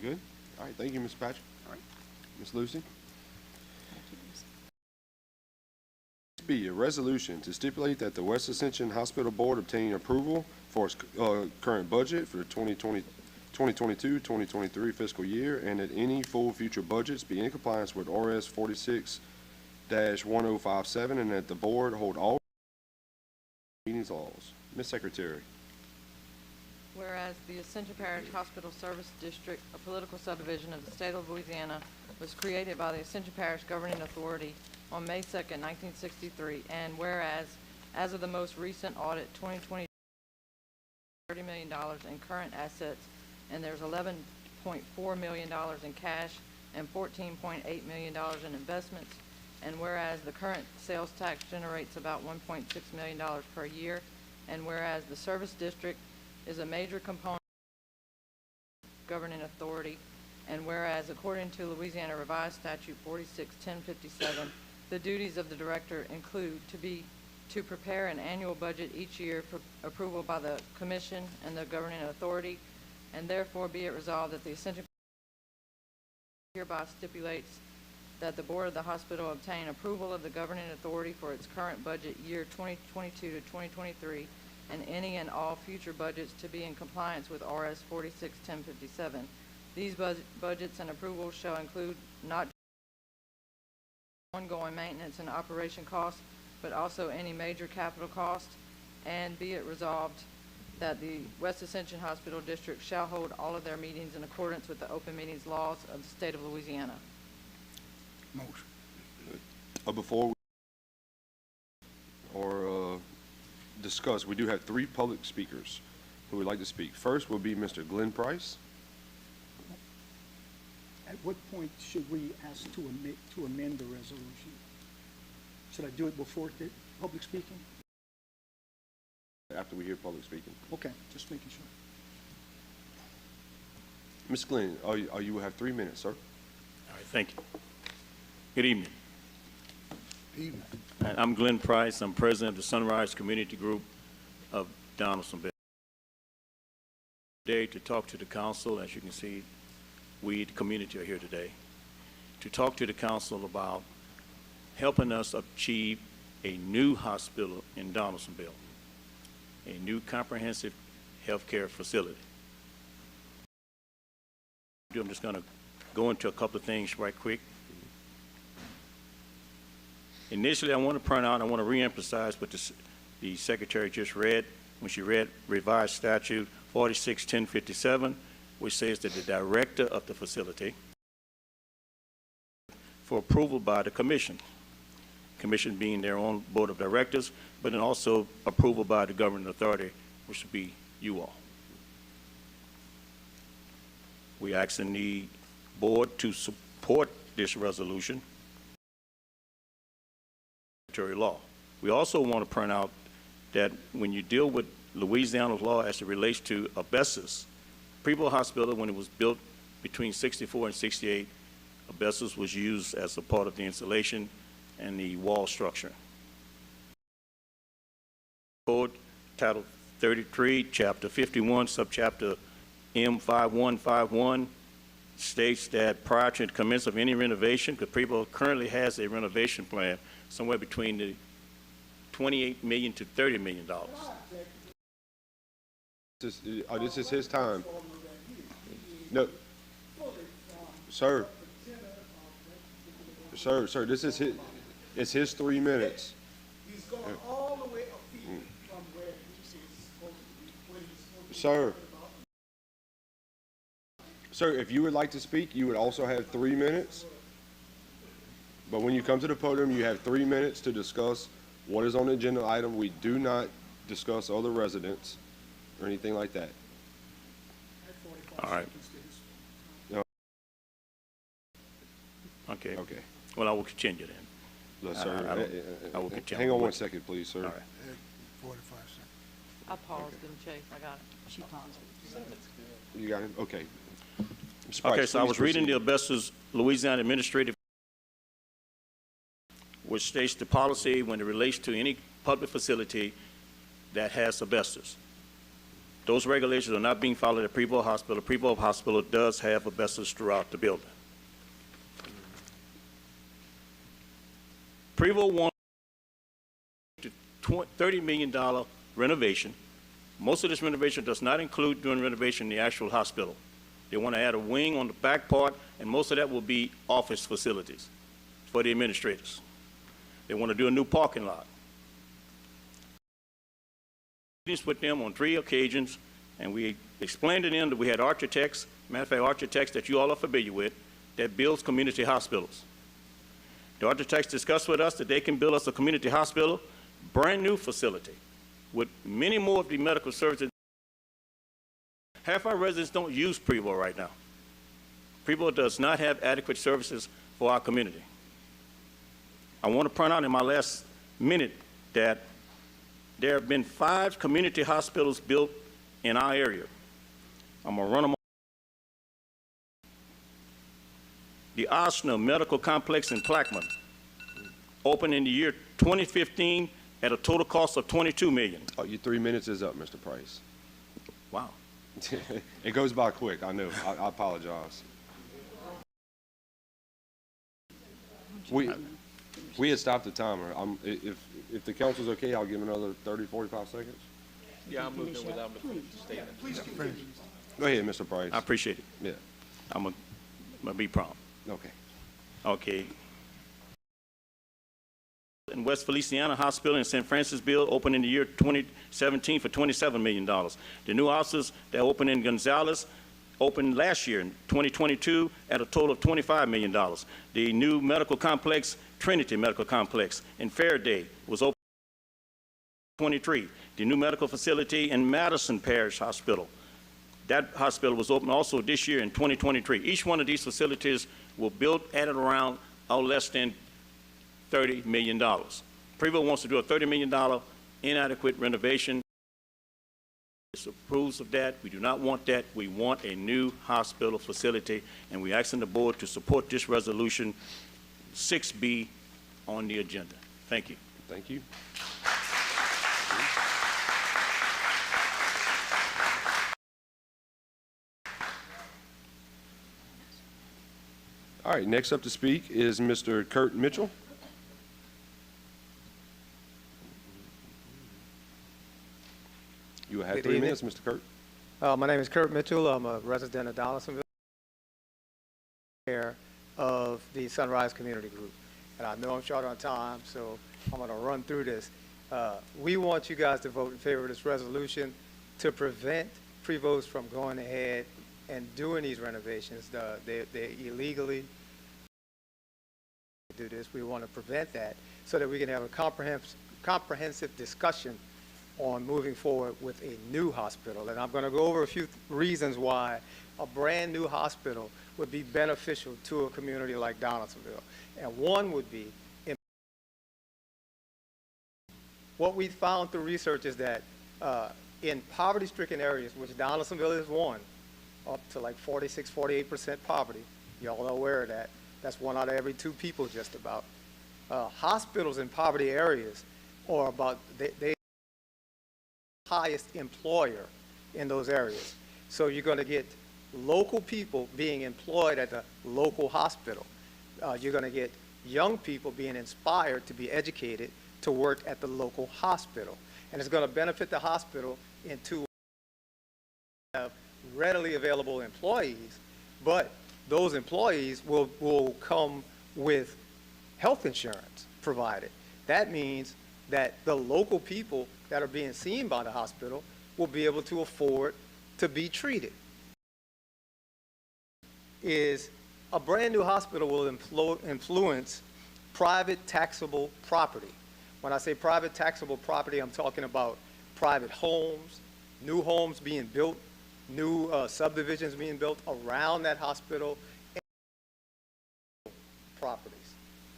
Good? All right, thank you, Ms. Patrick.
All right.
Ms. Lucy? B, a resolution to stipulate that the West Ascension Hospital Board obtain approval for its current budget for the 2022-2023 fiscal year, and that any full future budgets be in compliance with RS 46-1057, and that the board hold all meetings laws. Ms. Secretary.
Whereas the Ascension Parish Hospital Service District, a political subdivision of the state of Louisiana, was created by the Ascension Parish Governing Authority on May 2nd, 1963, and whereas, as of the most recent audit, 2020, $30 million in current assets, and there's $11.4 million in cash and $14.8 million in investments, and whereas the current sales tax generates about $1.6 million per year, and whereas the service district is a major component governing authority, and whereas according to Louisiana Revised Statute 46-1057, the duties of the director include to prepare an annual budget each year for approval by the commission and the governing authority, and therefore be it resolved that the Ascension hereby stipulates that the board of the hospital obtain approval of the governing authority for its current budget year 2022 to 2023, and any and all future budgets to be in compliance with RS 46-1057. These budgets and approvals shall include not ongoing maintenance and operation costs, but also any major capital cost, and be it resolved that the West Ascension Hospital District shall hold all of their meetings in accordance with the open meetings laws of the state of Louisiana.
Motion.
Before we discuss, we do have 3 public speakers who would like to speak. First will be Mr. Glenn Price.
At what point should we ask to amend the resolution? Should I do it before the public speaking?
After we hear public speaking.
Okay, just making sure.
Ms. Glenn, you will have 3 minutes, sir.
All right, thank you. Good evening.
Evening.
I'm Glenn Price. I'm president of the Sunrise Community Group of Donaldsonville. Today to talk to the council, as you can see, we, the community, are here today to talk to the council about helping us achieve a new hospital in Donaldsonville, a new comprehensive health care facility. I'm just going to go into a couple of things right quick. Initially, I want to reemphasize what the secretary just read when she read revised statute 46-1057, which says that the director of the facility for approval by the commission being their own board of directors, but then also approval by the governing authority, which would be you all. We asking the board to support this resolution. Law. We also want to point out that when you deal with Louisiana's law as it relates to asbestos, Preble Hospital, when it was built between 64 and 68, asbestos was used as a part of the insulation and the wall structure. Code Title 33, Chapter 51, Subchapter M5151 states that prior to the commencement of any renovation, because Preble currently has a renovation plan somewhere between the $28 million to $30 million.
This is his time. No. Sir, this is his, it's his 3 minutes.
He's going all the way afield from where he is supposed to be.
Sir, if you would like to speak, you would also have 3 minutes. But when you come to the podium, you have 3 minutes to discuss what is on the agenda item. We do not discuss other residents or anything like that.
All right.
No.
Okay.
Okay.
Well, I will continue then.
No, sir.
I will continue.
Hang on 1 second, please, sir.
All right.
45 seconds.
I paused and Chase, I got it.
She paused.
You got him? Okay. Mr.
Okay,
Price,
so I
please
was reading the
proceed.
asbestos Louisiana Administrative, which states the policy when it relates to any public facility that has asbestos. Those regulations are not being followed at Preble Hospital. Preble Hospital does have asbestos throughout the building. Preble wants a $30 million renovation. Most of this renovation does not include doing renovation in the actual hospital. They want to add a wing on the back part, and most of that will be office facilities for the administrators. They want to do a new parking lot. Meetings with them on 3 occasions, and we explained to them that we had architects, matter of fact, architects that you all are familiar with, that builds community hospitals. The architects discussed with us that they can build us a community hospital, brand new facility, with many more of the medical services. Half our residents don't use Preble right now. Preble does not have adequate services for our community. I want to point out in my last minute that there have been 5 community hospitals built in our area. I'm going to run them The Arsenal Medical Complex in Plaquemine opened in the year 2015 at a total cost of $22 million.
Oh, your 3 minutes is up, Mr. Price.
Wow.
It goes by quick, I know. I apologize. We had stopped the timer. If the council's okay, I'll give him another 30, 45 seconds.
Yeah, I'm moving without him to finish the statement.
Go ahead, Mr. Price.
I appreciate it.
Yeah,
I'm gonna be prompt.
okay.
Okay. In West Feliciana Hospital in St. Francisville opened in the year 2017 for $27 million. The new houses that opened in Gonzales opened last year in 2022 at a total of $25 million. The new medical complex, Trinity Medical Complex in Faraday, was opened in 2023. The new medical facility in Madison Parish Hospital, that hospital was opened also this year in 2023. Each one of these facilities will build at around or less than $30 million. Prevo wants to do a $30 million inadequate renovation. It approves of that. We do not want that. We want a new hospital facility, and we're asking the board to support this resolution 6B on the agenda. Thank you.
Thank you. All right, next up to speak is Mr. Kurt Mitchell. You will have
Good
3
evening.
minutes, Mr. Kurt.
My name is Kurt Mitchell. I'm a resident of Donaldsonville, chair of the Sunrise Community Group. And I know I'm short on time, so I'm going to run through this. We want you guys to vote in favor of this resolution to prevent Prevost from going ahead and doing these renovations. They illegally do this. We want to prevent that so that we can have a comprehensive discussion on moving forward with a new hospital. And I'm going to go over a few reasons why a brand new hospital would be beneficial to a community like Donaldsonville. And one would be, what we found through research is that in poverty-stricken areas, which Donaldsonville is one, up to like 46, 48% poverty, y'all are aware of that. That's 1 out of every 2 people just about. Hospitals in poverty areas are about, they highest employer in those areas. So you're going to get local people being employed at the local hospital. You're going to get young people being inspired to be educated to work at the local hospital. And it's going to benefit the hospital in 2 ways. Have readily available employees, but those employees will come with health insurance provided. That means that the local people that are being seen by the hospital will be able to afford to be treated. Is a brand new hospital will influence private taxable property. When I say private taxable property, I'm talking about private homes, new homes being built, new subdivisions being built around that hospital, and properties,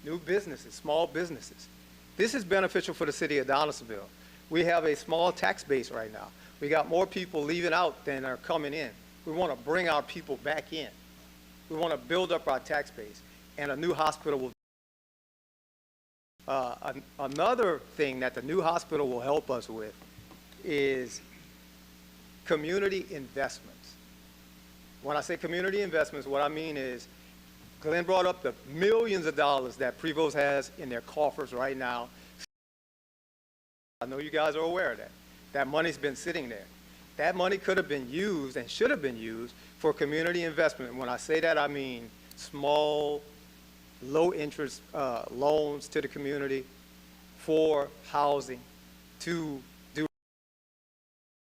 new businesses, small businesses. This is beneficial for the city of Donaldsonville. We have a small tax base right now. We got more people leaving out than are coming in. We want to bring our people back in. We want to build up our tax base, and a new hospital will. Another thing that the new hospital will help us with is community investments. When I say community investments, what I mean is, Glenn brought up the millions of dollars that Prevost has in their coffers right now. I know you guys are aware of that. That money's been sitting there. That money could have been used and should have been used for community investment. And when I say that, I mean small, low-interest loans to the community for housing, to do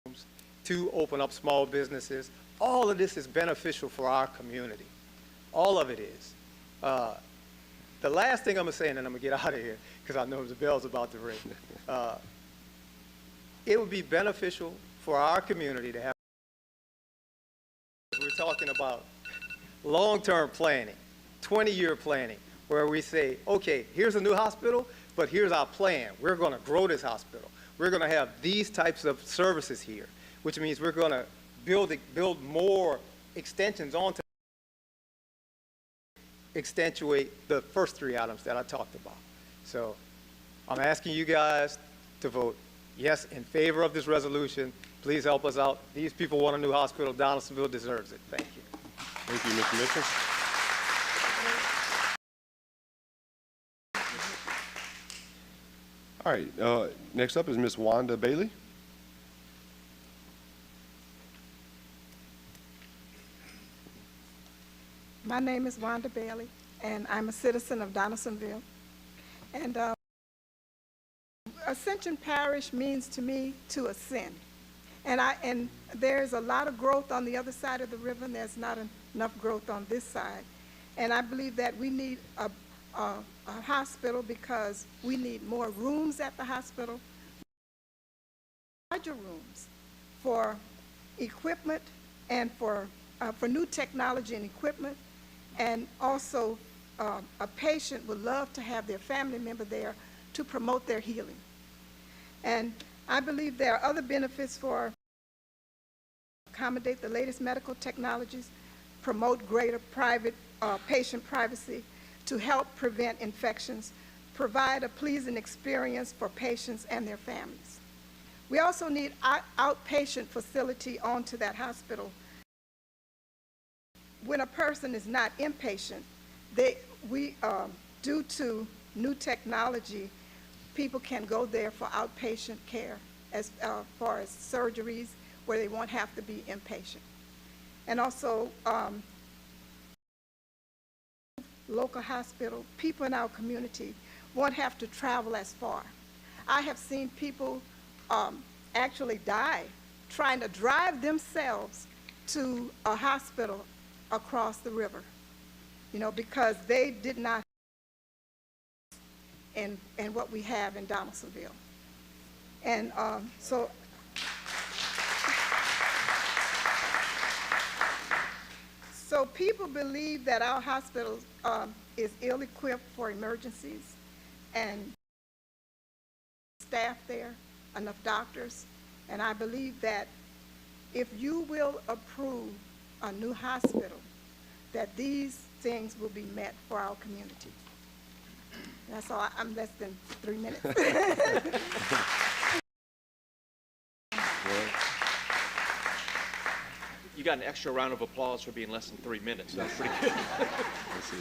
homes, to open up small businesses. All of this is beneficial for our community. All of it is. The last thing I'm going to say, and then I'm going to get out of here because I know the bell's about to ring. It would be beneficial for our community to have, we're talking about long-term planning, 20-year planning, where we say, okay, here's a new hospital, but here's our plan. We're going to grow this hospital. We're going to have these types of services here, which means we're going to build more extensions onto extenuate the first three items that I talked about. So I'm asking you guys to vote yes in favor of this resolution. Please help us out. These people want a new hospital. Donaldsonville deserves it. Thank you.
Thank you, Mr. Mitchell. All right, next up is Ms. Wanda Bailey.
My name is Wanda Bailey, and I'm a citizen of Donaldsonville. And Ascension Parish means to me to ascend. And there's a lot of growth on the other side of the river, and there's not enough growth on this side. And I believe that we need a hospital because we need more rooms at the hospital, larger rooms for equipment and for new technology and equipment. And also, a patient would love to have their family member there to promote their healing. And I believe there are other benefits for accommodate the latest medical technologies, promote greater patient privacy, to help prevent infections, provide a pleasing experience for patients and their families. We also need outpatient facility onto that hospital. When a person is not inpatient, due to new technology, people can go there for outpatient care as far as surgeries where they won't have to be inpatient. And also, local hospital, people in our community won't have to travel as far. I have seen people actually die trying to drive themselves to a hospital across the river, because they did not in what we have in Donaldsonville. And so people believe that our hospital is ill-equipped for emergencies, and staff there, enough doctors, and I believe that if you will approve a new hospital, that these things will be met for our community. That's all. I'm less than 3 minutes.
You got an extra round of applause for being less than 3 minutes. That's pretty good.
That's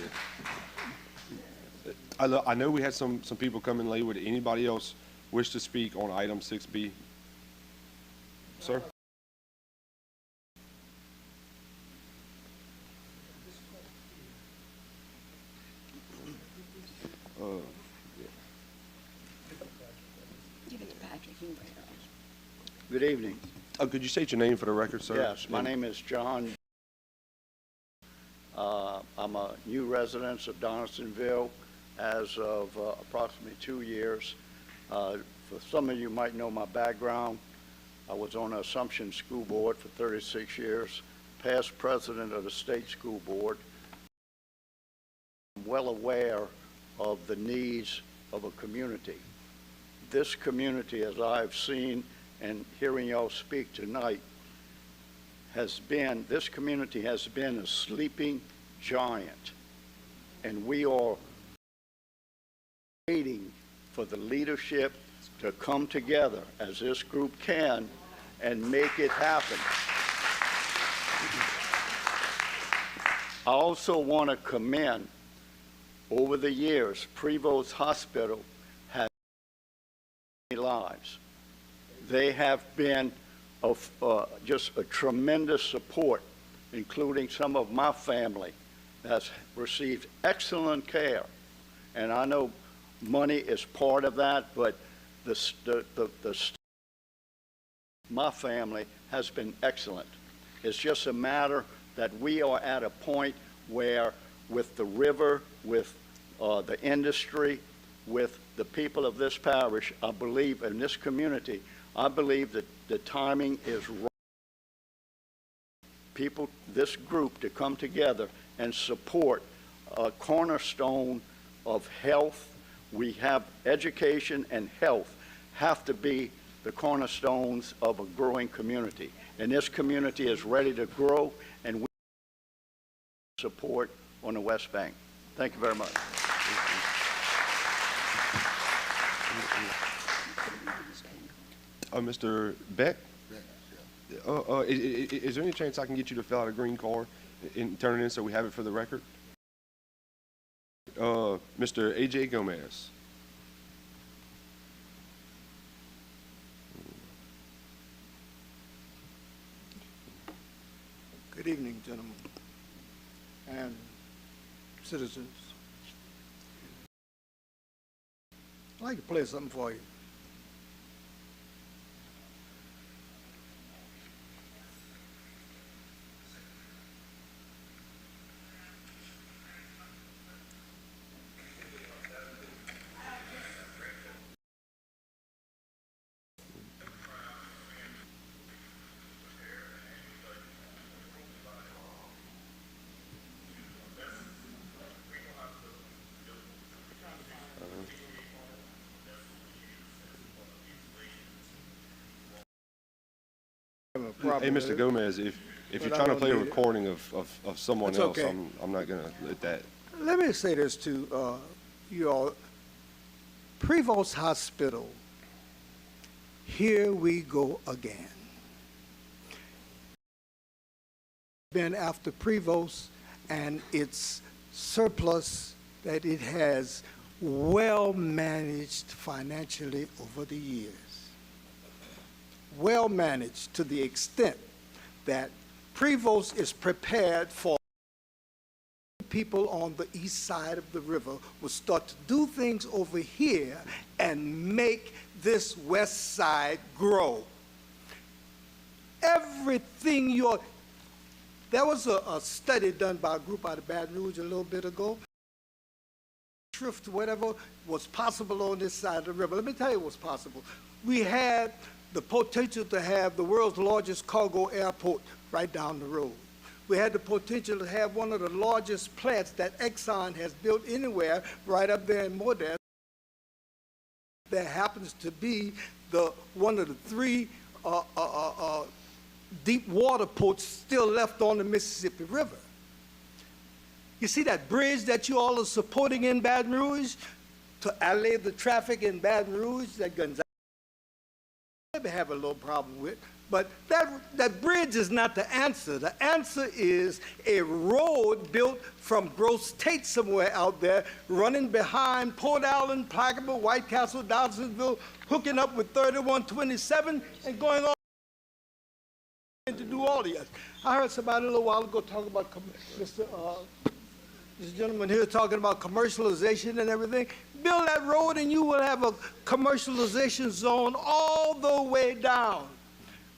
it. I know we had some people come in late. Would anybody else wish to speak on item 6B? Sir?
Give it to Patrick. He can write it off.
Good evening.
Could you state your name for the record, sir?
Yes, my name is John. I'm a new resident of Donaldsonville as of approximately 2 years. For some of you might know my background. I was on the Assumption School Board for 36 years, past president of the state school board. I'm well aware of the needs of a community. This community, as I've seen and hearing y'all speak tonight, this community has been a sleeping giant, and we are waiting for the leadership to come together as this group can and make it happen. I also want to commend, over the years, Prevost Hospital has saved lives. They have been just a tremendous support, including some of my family that's received excellent care. And I know money is part of that, but my family has been excellent. It's just a matter that we are at a point where, with the river, with the industry, with the people of this parish, I believe, in this community, I believe that the timing is right. People, this group, to come together and support a cornerstone of health. We have education and health have to be the cornerstones of a growing community. And this community is ready to grow, and we support on the West Bank. Thank you very much.
Mr. Beck? Is there any chance I can get you to fill out a green card and turn it in so we have it for the record? Mr. A.J. Gomez.
Good evening, gentlemen and citizens. I'd like to play something for you.
Hey, Mr. Gomez, if you're trying to play a recording of someone
That's
else,
okay.
I'm not gonna let that.
Let me say this to you all. Prevost Hospital, here we go again. Been after Prevost and its surplus that it has well managed financially over the years. Well managed to the extent that Prevost is prepared for people on the east side of the river will start to do things over here and make this west side grow. Everything there was a study done by a group out of Baton Rouge a little bit ago. Drift, whatever was possible on this side of the river. Let me tell you what's possible. We had the potential to have the world's largest cargo airport right down the road. We had the potential to have one of the largest plants that Exxon has built anywhere right up there in Modesto. There happens to be one of the three deep water ports still left on the Mississippi River. You see that bridge that you all are supporting in Baton Rouge to allay the traffic in Baton Rouge that Gonzales maybe have a little problem with, but that bridge is not the answer. The answer is a road built from Gross Tate somewhere out there, running behind Port Allen, Plaquemine, White Castle, Dodsonville, hooking up with 3127 and going on to do all of that. I heard somebody a little while ago talk about this gentleman here talking about commercialization and everything. Build that road and you will have a commercialization zone all the way down.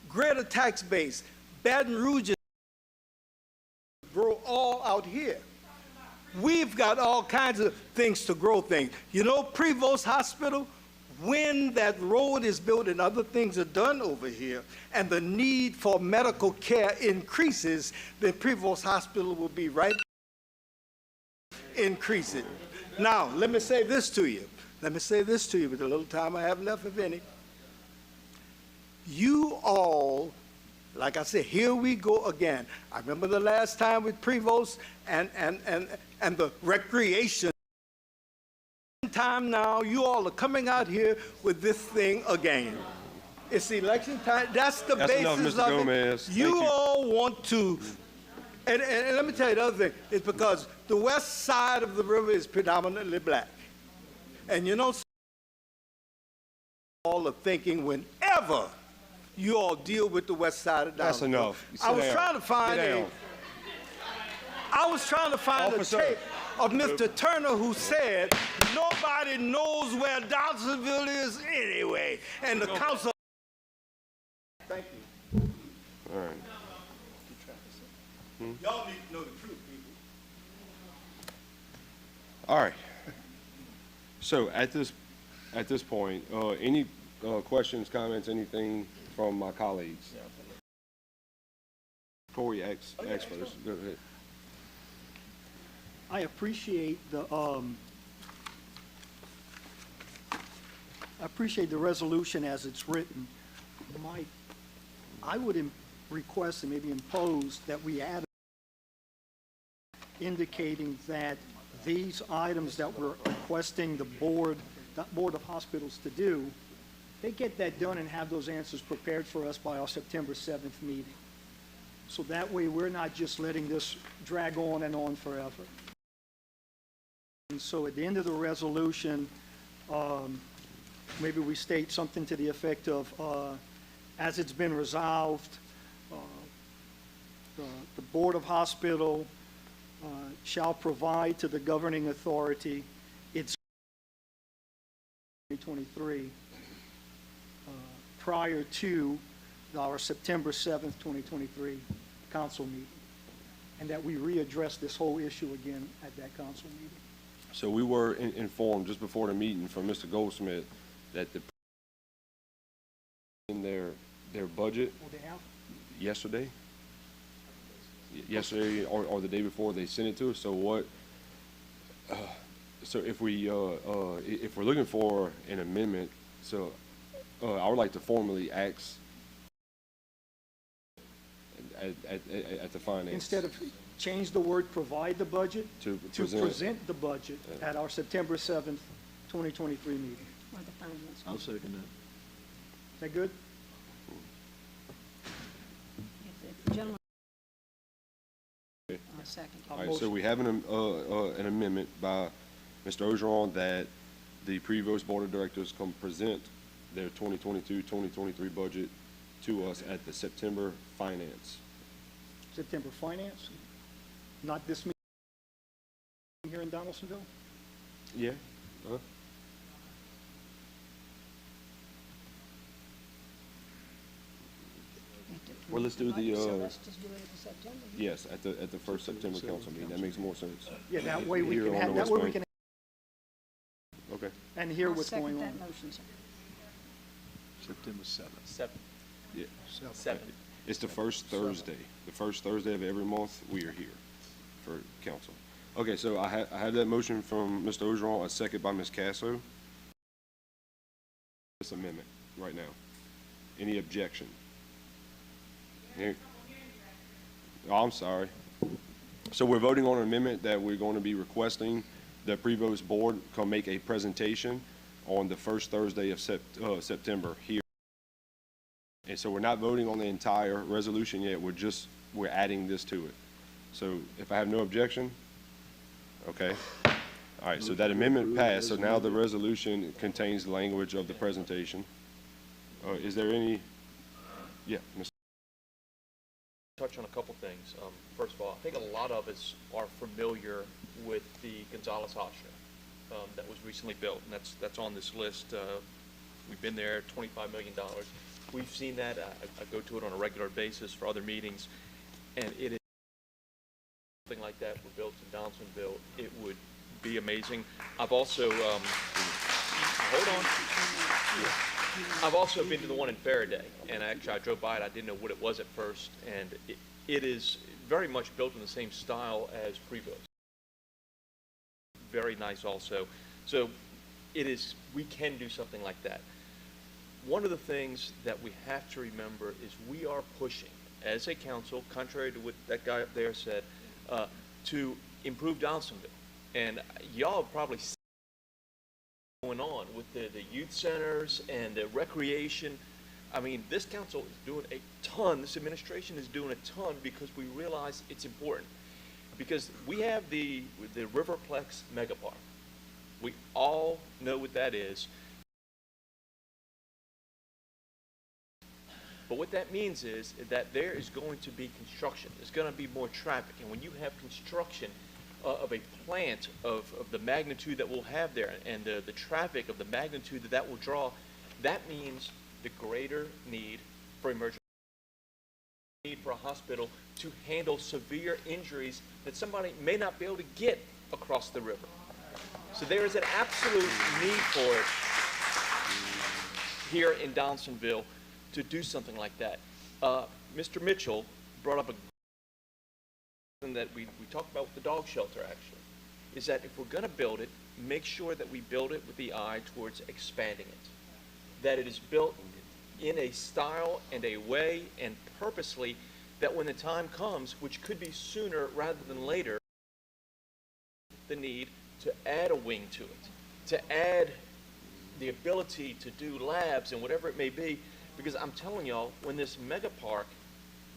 Greater tax base. Baton Rouge grow all out here. We've got all kinds of things to grow things. You know, Prevost Hospital, when that road is built and other things are done over here and the need for medical care increases, then Prevost Hospital will be right increasing. Now, let me say this to you. Let me say this to you with the little time I have left, if any. You all, like I said, here we go again. I remember the last time with Prevost and the recreation. Time now, you all are coming out here with this thing again. It's election time. That's the basis
enough, Mr.
of
Gomez.
it. You all want to. And let me tell you the other thing. It's because the west side of the river is predominantly black. And you know, all are thinking whenever you all deal with the west side of Dallas.
That's enough.
I was trying to find a tape of Mr. Turner who said, nobody knows where Dodsonville is anyway. And the council. Thank you.
All right.
Y'all need to know the truth, people.
All right. So at this point, any questions, comments, anything from my colleagues? Corey, ask first. Go ahead.
I appreciate the resolution as it's written. I would request and maybe impose that we add indicating that these items that we're requesting the Board of Hospitals to do, they get that done and have those answers prepared for us by our September 7th meeting. So that way, we're not just letting this drag on and on forever. And so at the end of the resolution, maybe we state something to the effect of, as it's been resolved, the Board of Hospital shall provide to the governing authority its 2023 prior to our September 7th, 2023 council meeting, and that we readdress this whole issue again at that council meeting.
So we were informed just before the meeting from Mr. Goldsmith that in their budget
Well, they have
yesterday or the day before they sent it to us. So what? So if we're looking for an amendment, so I would like to formally ask at the finance.
Instead of change the word provide the budget
To
to
present.
present the budget at our September 7th, 2023 meeting.
Or the finance.
I'll second that.
Is that good?
If the gentleman. Second.
All right, so we have an amendment by Mr. Ogeron that the Prevost Board of Directors come present their 2022-2023 budget to us at the September finance.
September finance, not this meeting here in Donaldsonville?
Yeah. Well, let's do the,
So let's just do it at the September.
yes, at the first September council meeting. That makes more sense.
Yeah, that way we
Here
can
on
have,
the
that
West
way we
Bank.
can,
Okay.
and hear
I'll
what's going
second
on.
that motion, sir.
September 7th.
Yeah.
Seven.
It's the first Thursday. The first Thursday of every month, we are here for council. Okay, so I have that motion from Mr. Ogeron, a second by Ms. Casso. This amendment right now. Any objection? Here. Oh, I'm sorry. So we're voting on an amendment that we're going to be requesting the Prevost Board come make a presentation on the first Thursday of September here. And so we're not voting on the entire resolution yet. We're adding this to it. So if I have no objection, okay. All right, so that amendment passed. So now the resolution contains the language of the presentation. Is there any? Yeah, Mr.
Touch on a couple things. First of all, I think a lot of us are familiar with the Gonzalez Hofstra that was recently built, and that's on this list. We've been there, $25 million. We've seen that. I go to it on a regular basis for other meetings, and it is something like that were built in Donaldsonville. It would be amazing. I've also hold on. I've also been to the one in Faraday, and actually I drove by it. I didn't know what it was at first, and it is very much built in the same style as Prevost. Very nice also. So it is, we can do something like that. One of the things that we have to remember is we are pushing, as a council, contrary to what that guy up there said, to improve Donaldsonville. And y'all have probably seen what's going on with the youth centers and the recreation. I mean, this council is doing a ton, this administration is doing a ton because we realize it's important. Because we have the Riverplex Mega Park. We all know what that is. But what that means is that there is going to be construction. There's going to be more traffic. And when you have construction of a plant of the magnitude that we'll have there and the traffic of the magnitude that will draw, that means the greater need for emergency, need for a hospital to handle severe injuries that somebody may not be able to get across the river. So there is an absolute need for it here in Donaldsonville to do something like that. Mr. Mitchell brought up a thing that we talked about with the dog shelter, actually, is that if we're going to build it, make sure that we build it with the eye towards expanding it. That it is built in a style and a way and purposely that when the time comes, which could be sooner rather than later, the need to add a wing to it, to add the ability to do labs and whatever it may be, because I'm telling y'all, when this mega park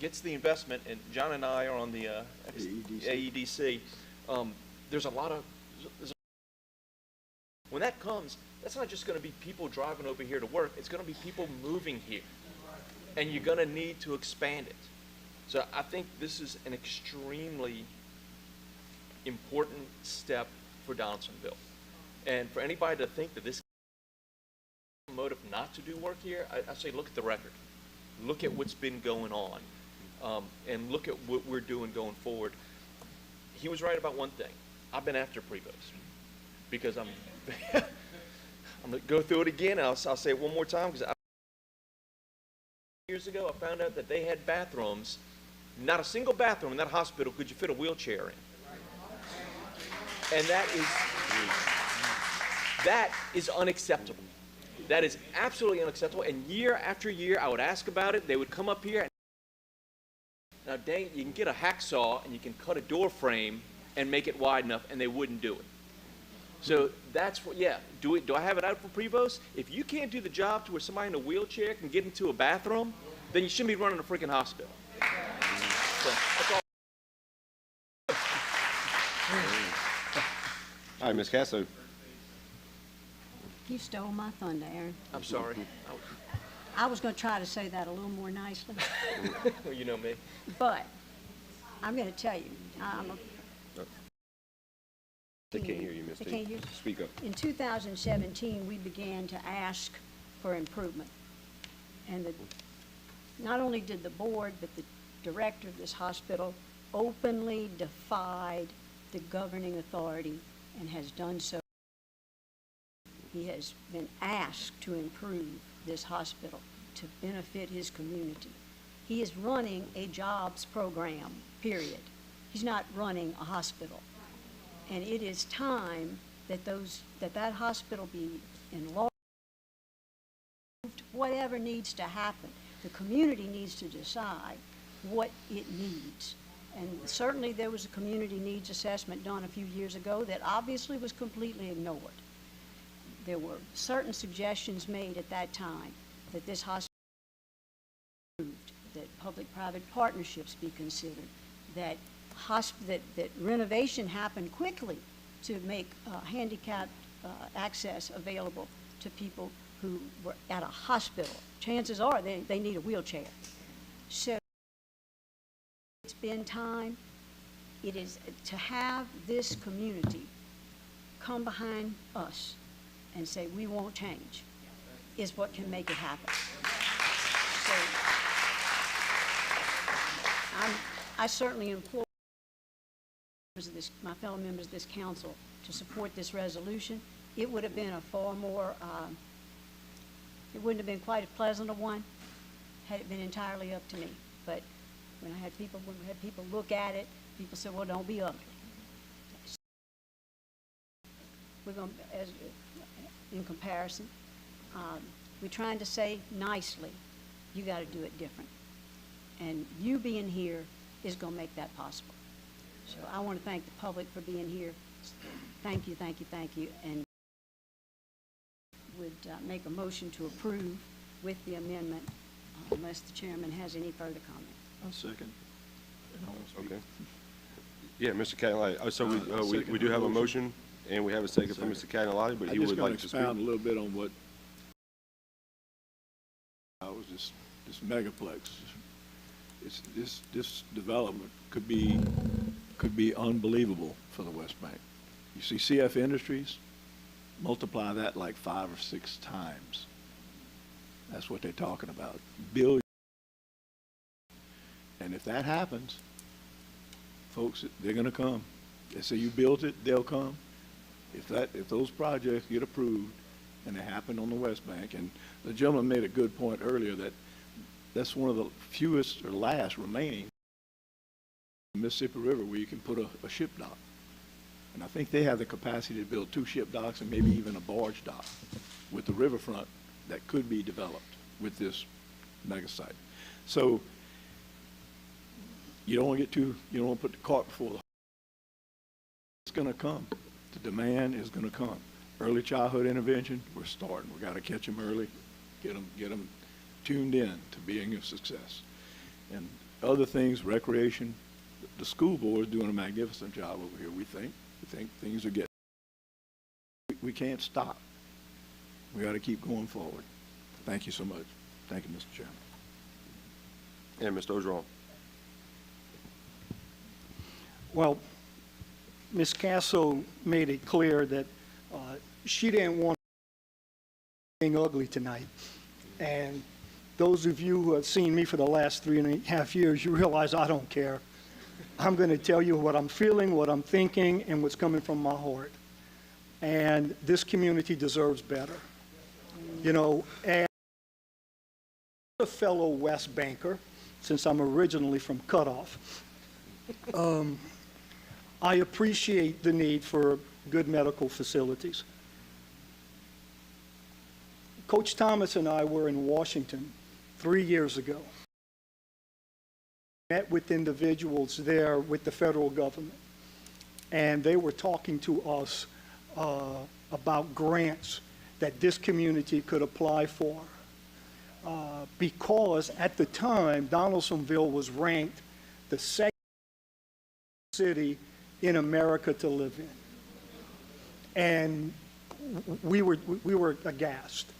gets the investment, and John and I are on the AEDC, there's a lot of, when that comes, that's not just going to be people driving over here to work, it's going to be people moving here, and you're going to need to expand it. So I think this is an extremely important step for Donaldsonville. And for anybody to think that this motive not to do work here, I say look at the record. Look at what's been going on, and look at what we're doing going forward. He was right about one thing. I've been after Prevost because I'm going to go through it again. I'll say it one more time because years ago I found out that they had bathrooms. Not a single bathroom in that hospital could you fit a wheelchair in. And that is unacceptable. That is absolutely unacceptable. And year after year, I would ask about it. They would come up here. Now, dang, you can get a hacksaw and you can cut a door frame and make it wide enough, and they wouldn't do it. So that's what, yeah, do I have it out for Prevost? If you can't do the job to where somebody in a wheelchair can get into a bathroom, then you shouldn't be running a freaking hospital. So, that's all.
All right, Ms. Casso.
You stole my thunder, Aaron.
I'm sorry.
I was going to try to say that a little more nicely,
Well, you know me.
but I'm going to tell you,
They can't hear you, Ms.
They
T.
can't hear?
Speak up.
In 2017, we began to ask for improvement. And not only did the board, but the director of this hospital openly defied the governing authority and has done so. He has been asked to improve this hospital to benefit his community. He is running a jobs program, period. He's not running a hospital. And it is time that that hospital be enlarged, whatever needs to happen. The community needs to decide what it needs. And certainly there was a community needs assessment done a few years ago that obviously was completely ignored. There were certain suggestions made at that time that this hospital be improved, that public-private partnerships be considered, that renovation happen quickly to make handicapped access available to people who were at a hospital. Chances are they need a wheelchair. So it's been time. It is to have this community come behind us and say, we won't change, is what can make it happen. So I certainly implore my fellow members of this council to support this resolution. It would have been a far more, it wouldn't have been quite a pleasant a one had it been entirely up to me. But when we had people look at it, people said, well, don't be ugly. We're going to, in comparison, we're trying to say nicely, you got to do it different. And you being here is going to make that possible. So I want to thank the public for being here. Thank you, thank you, thank you. And would make a motion to approve with the amendment unless the chairman has any further comment.
I'll second.
Okay. Yeah, Mr. Cagnolati. So we do have a motion, and we have a second for Mr. Cagnolati, but he would like to speak.
I'm just going to expound a little bit on what was this megaplex. This development could be unbelievable for the West Bank. You see CF Industries, multiply that like 5 or 6 times. That's what they're talking about. Billions. And if that happens, folks, they're going to come. They say you built it, they'll come. If those projects get approved and they happen on the West Bank, and the gentleman made a good point earlier that that's one of the fewest or last remaining Mississippi River where you can put a ship dock. And I think they have the capacity to build 2 ship docks and maybe even a barge dock with the riverfront that could be developed with this mega site. So you don't want to put the cart before the horse. It's going to come. The demand is going to come. Early childhood intervention, we're starting. We got to catch them early, get them tuned in to being a success. And other things, recreation, the school board is doing a magnificent job over here, we think. We think things are getting, we can't stop. We got to keep going forward. Thank you so much. Thank you, Mr. Chairman.
And Mr. Ogeron.
Well, Ms. Casso made it clear that she didn't want anything ugly tonight. And those of you who have seen me for the last 3.5 years, you realize I don't care. I'm going to tell you what I'm feeling, what I'm thinking, and what's coming from my heart. And this community deserves better. You know, and a fellow West Banker, since I'm originally from Cutoff, I appreciate the need for good medical facilities. Coach Thomas and I were in Washington 3 years ago. Met with individuals there with the federal government, and they were talking to us about grants that this community could apply for. Because at the time, Donaldsonville was ranked the second city in America to live in. And we were aghast.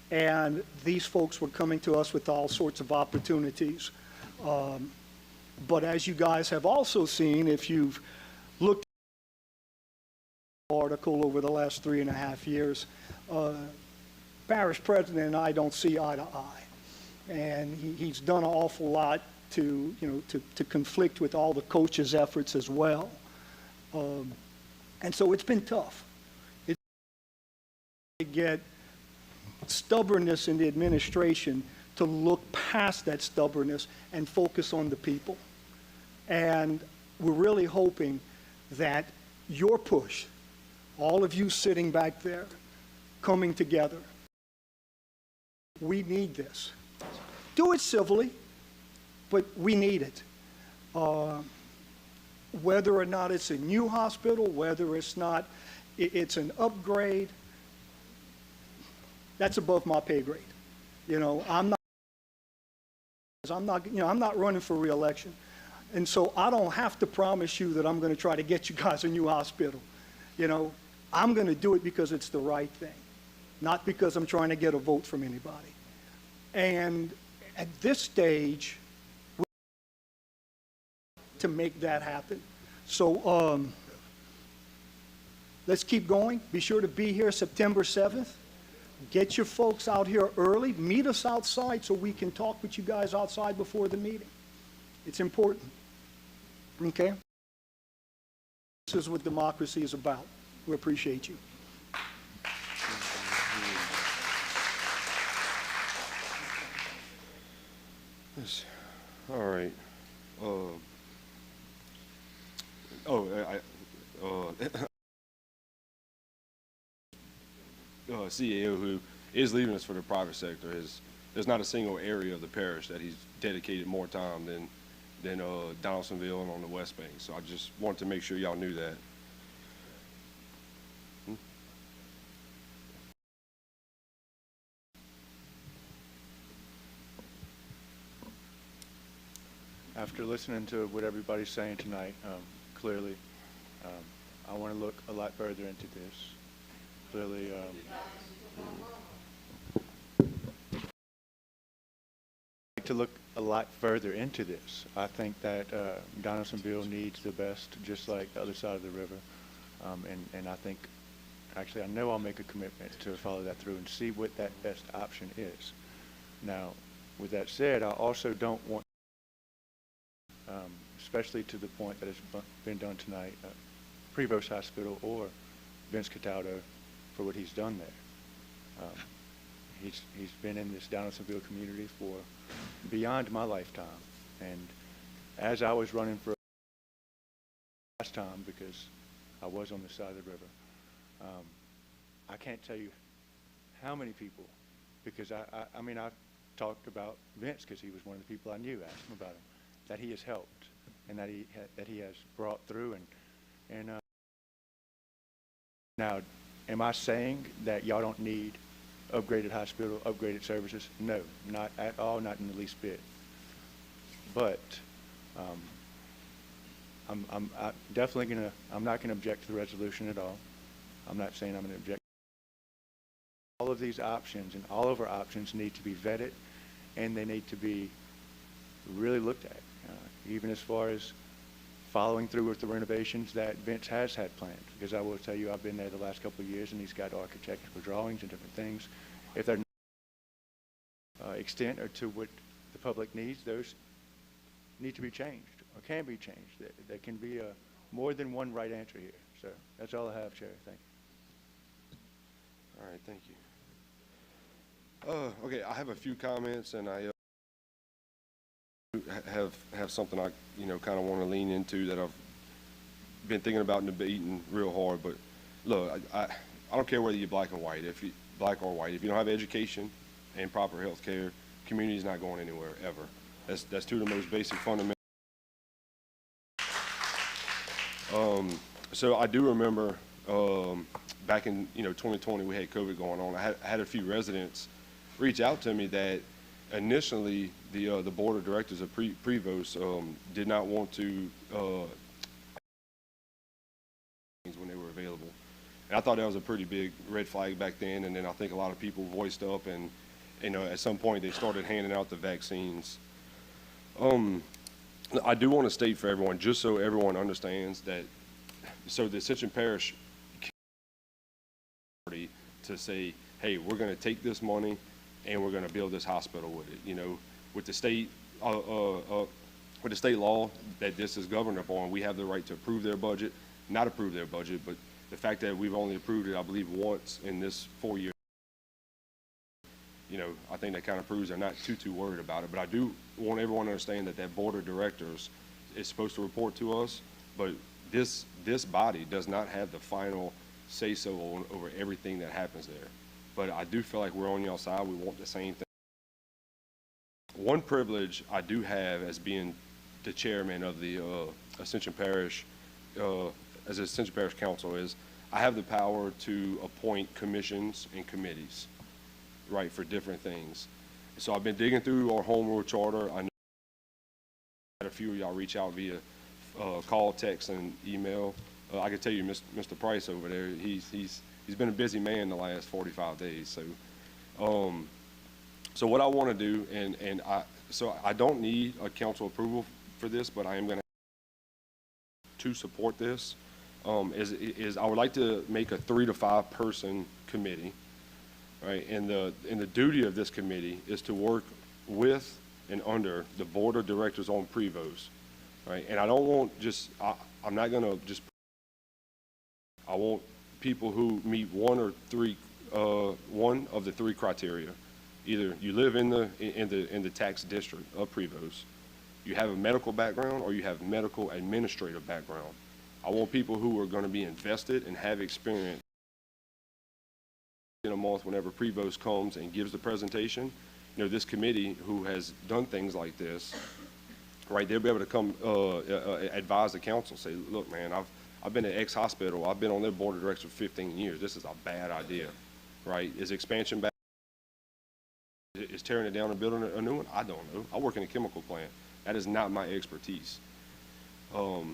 And these folks were coming to us with all sorts of opportunities. But as you guys have also seen, if you've looked at the article over the last 3.5 years, Parish President and I don't see eye to eye. And he's done an awful lot to conflict with all the coaches' efforts as well. And so it's been tough. It's to get stubbornness in the administration to look past that stubbornness and focus on the people. And we're really hoping that your push, all of you sitting back there, coming together, we need this. Do it civilly, but we need it. Whether or not it's a new hospital, whether it's an upgrade, that's above my pay grade. You know, I'm not running for re-election. And so I don't have to promise you that I'm going to try to get you guys a new hospital. You know, I'm going to do it because it's the right thing, not because I'm trying to get a vote from anybody. And at this stage, we to make that happen. So let's keep going. Be sure to be here September 7th. Get your folks out here early. Meet us outside so we can talk with you guys outside before the meeting. It's important. Okay? This is what democracy is about. We appreciate you.
Yes. All right. CEO who is leaving us for the private sector there's not a single area of the parish that he's dedicated more time than Donaldsonville and on the West Bank. So I just wanted to make sure y'all knew that.
After listening to what everybody's saying tonight, clearly, I want to look a lot further into this. Clearly, to look a lot further into this. I think that Donaldsonville needs the best, just like the other side of the river. And I think, actually, I know I'll make a commitment to follow that through and see what that best option is. Now, with that said, I also don't want, especially to the point that has been done tonight, Prevost Hospital or Vince Cataldo for what he's done there. He's been in this Donaldsonville community for beyond my lifetime. And as I was running for last time, because I was on the side of the river, I can't tell you how many people, because I mean, I've talked about Vince because he was one of the people I knew, asked him about him, that he has helped and that he has brought through and Now, am I saying that y'all don't need upgraded hospital, upgraded services? No, not at all, not in the least bit. But I'm definitely I'm not gonna object to the resolution at all. I'm not saying I'm gonna object. All of these options and all of our options need to be vetted, and they need to be really looked at, even as far as following through with the renovations that Vince has had planned. Because I will tell you, I've been there the last couple of years, and he's got architectural drawings and different things. If they're extent or to what the public needs, those need to be changed or can be changed. There can be more than one right answer here. So that's all I have, Chair. Thank you.
All right, thank you. Okay, I have a few comments, and I have something I kind of want to lean into that I've been thinking about and debating real hard. But look, I don't care whether you're black or white. If you don't have education and proper health care, community's not going anywhere ever. That's two of the most basic fundamentals. So I do remember back in 2020 we had COVID going on. I had a few residents reach out to me that initially the board of directors of Prevost did not want to when they were available. And I thought that was a pretty big red flag back then, and then I think a lot of people voiced up, and at some point they started handing out the vaccines. I do want to state for everyone, just so everyone understands that, so the Ascension Parish to say, hey, we're going to take this money and we're going to build this hospital with it. With the state law that this is governed upon, we have the right to approve their budget, not approve their budget, but the fact that we've only approved it, I believe, once in this 4-year, I think that kind of proves they're not too worried about it. But I do want everyone to understand that board of directors is supposed to report to us, but this body does not have the final say-so over everything that happens there. But I do feel like we're on y'all's side. We want the same thing. One privilege I do have as being the chairman of the Ascension Parish, as Ascension Parish Council, is I have the power to appoint commissions and committees, right, for different things. So I've been digging through our home rule charter. I know a few of y'all reach out via call, text, and email. I can tell you, Mr. Price over there, he's been a busy man the last 45 days. So what I want to do, and I don't need a council approval for this, but I am going to support this. Is I would like to make a 3 to 5 person committee, right? And the duty of this committee is to work with and under the board of directors on Prevost, right? And I don't want I'm not going to just. I want people who meet one of the 3 criteria. Either you live in the tax district of Prevost, you have a medical background, or you have medical administrative background. I want people who are going to be invested and have experience in a month whenever Prevost comes and gives the presentation. This committee who has done things like this, right, they'll be able to come advise the council, say, look, man, I've been at X hospital. I've been on their board of directors for 15 years. This is a bad idea, right? Is expansion bad? Is tearing it down and building a new one? I don't know. I work in a chemical plant. That is not my expertise. There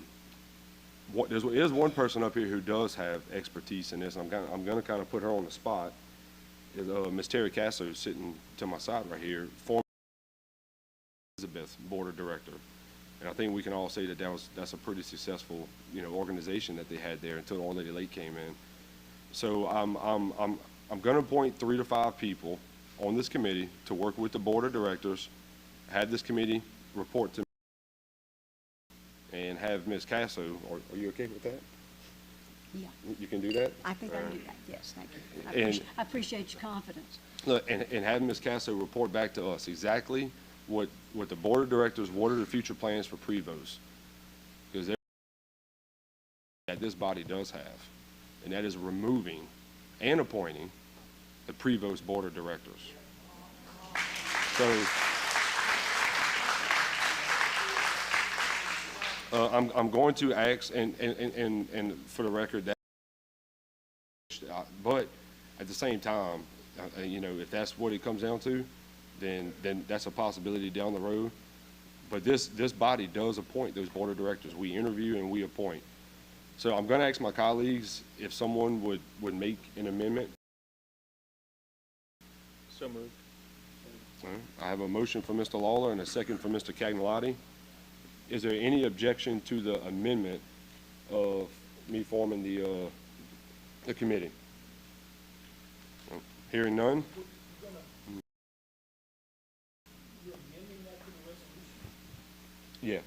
is one person up here who does have expertise in this, and I'm going to kind of put her on the spot. Is Ms. Terry Casso, sitting to my side right here, former Elizabeth board of director. And I think we can all say that that's a pretty successful, organization that they had there until Old Lady Lake came in. So I'm going to appoint 3 to 5 people on this committee to work with the board of directors, have this committee report to me, and have Ms. Casso. Are you okay with that?
Yeah.
You can do that?
I think I can do that, yes, thank you. I appreciate your confidence.
Look, and have Ms. Casso report back to us exactly what the board of directors, what are the future plans for Prevost? Because that this body does have, and that is removing and appointing the Prevost board of directors. So I'm going to ask, and for the record, that But at the same time, you know, if that's what it comes down to, then that's a possibility down the road. But this body does appoint those board of directors. We interview and we appoint. So I'm going to ask my colleagues if someone would make an amendment.
So moved.
All right. I have a motion from Mr. Lawler and a second from Mr. Cagnolati. Is there any objection to the amendment of me forming the committee? Hearing none? Yeah,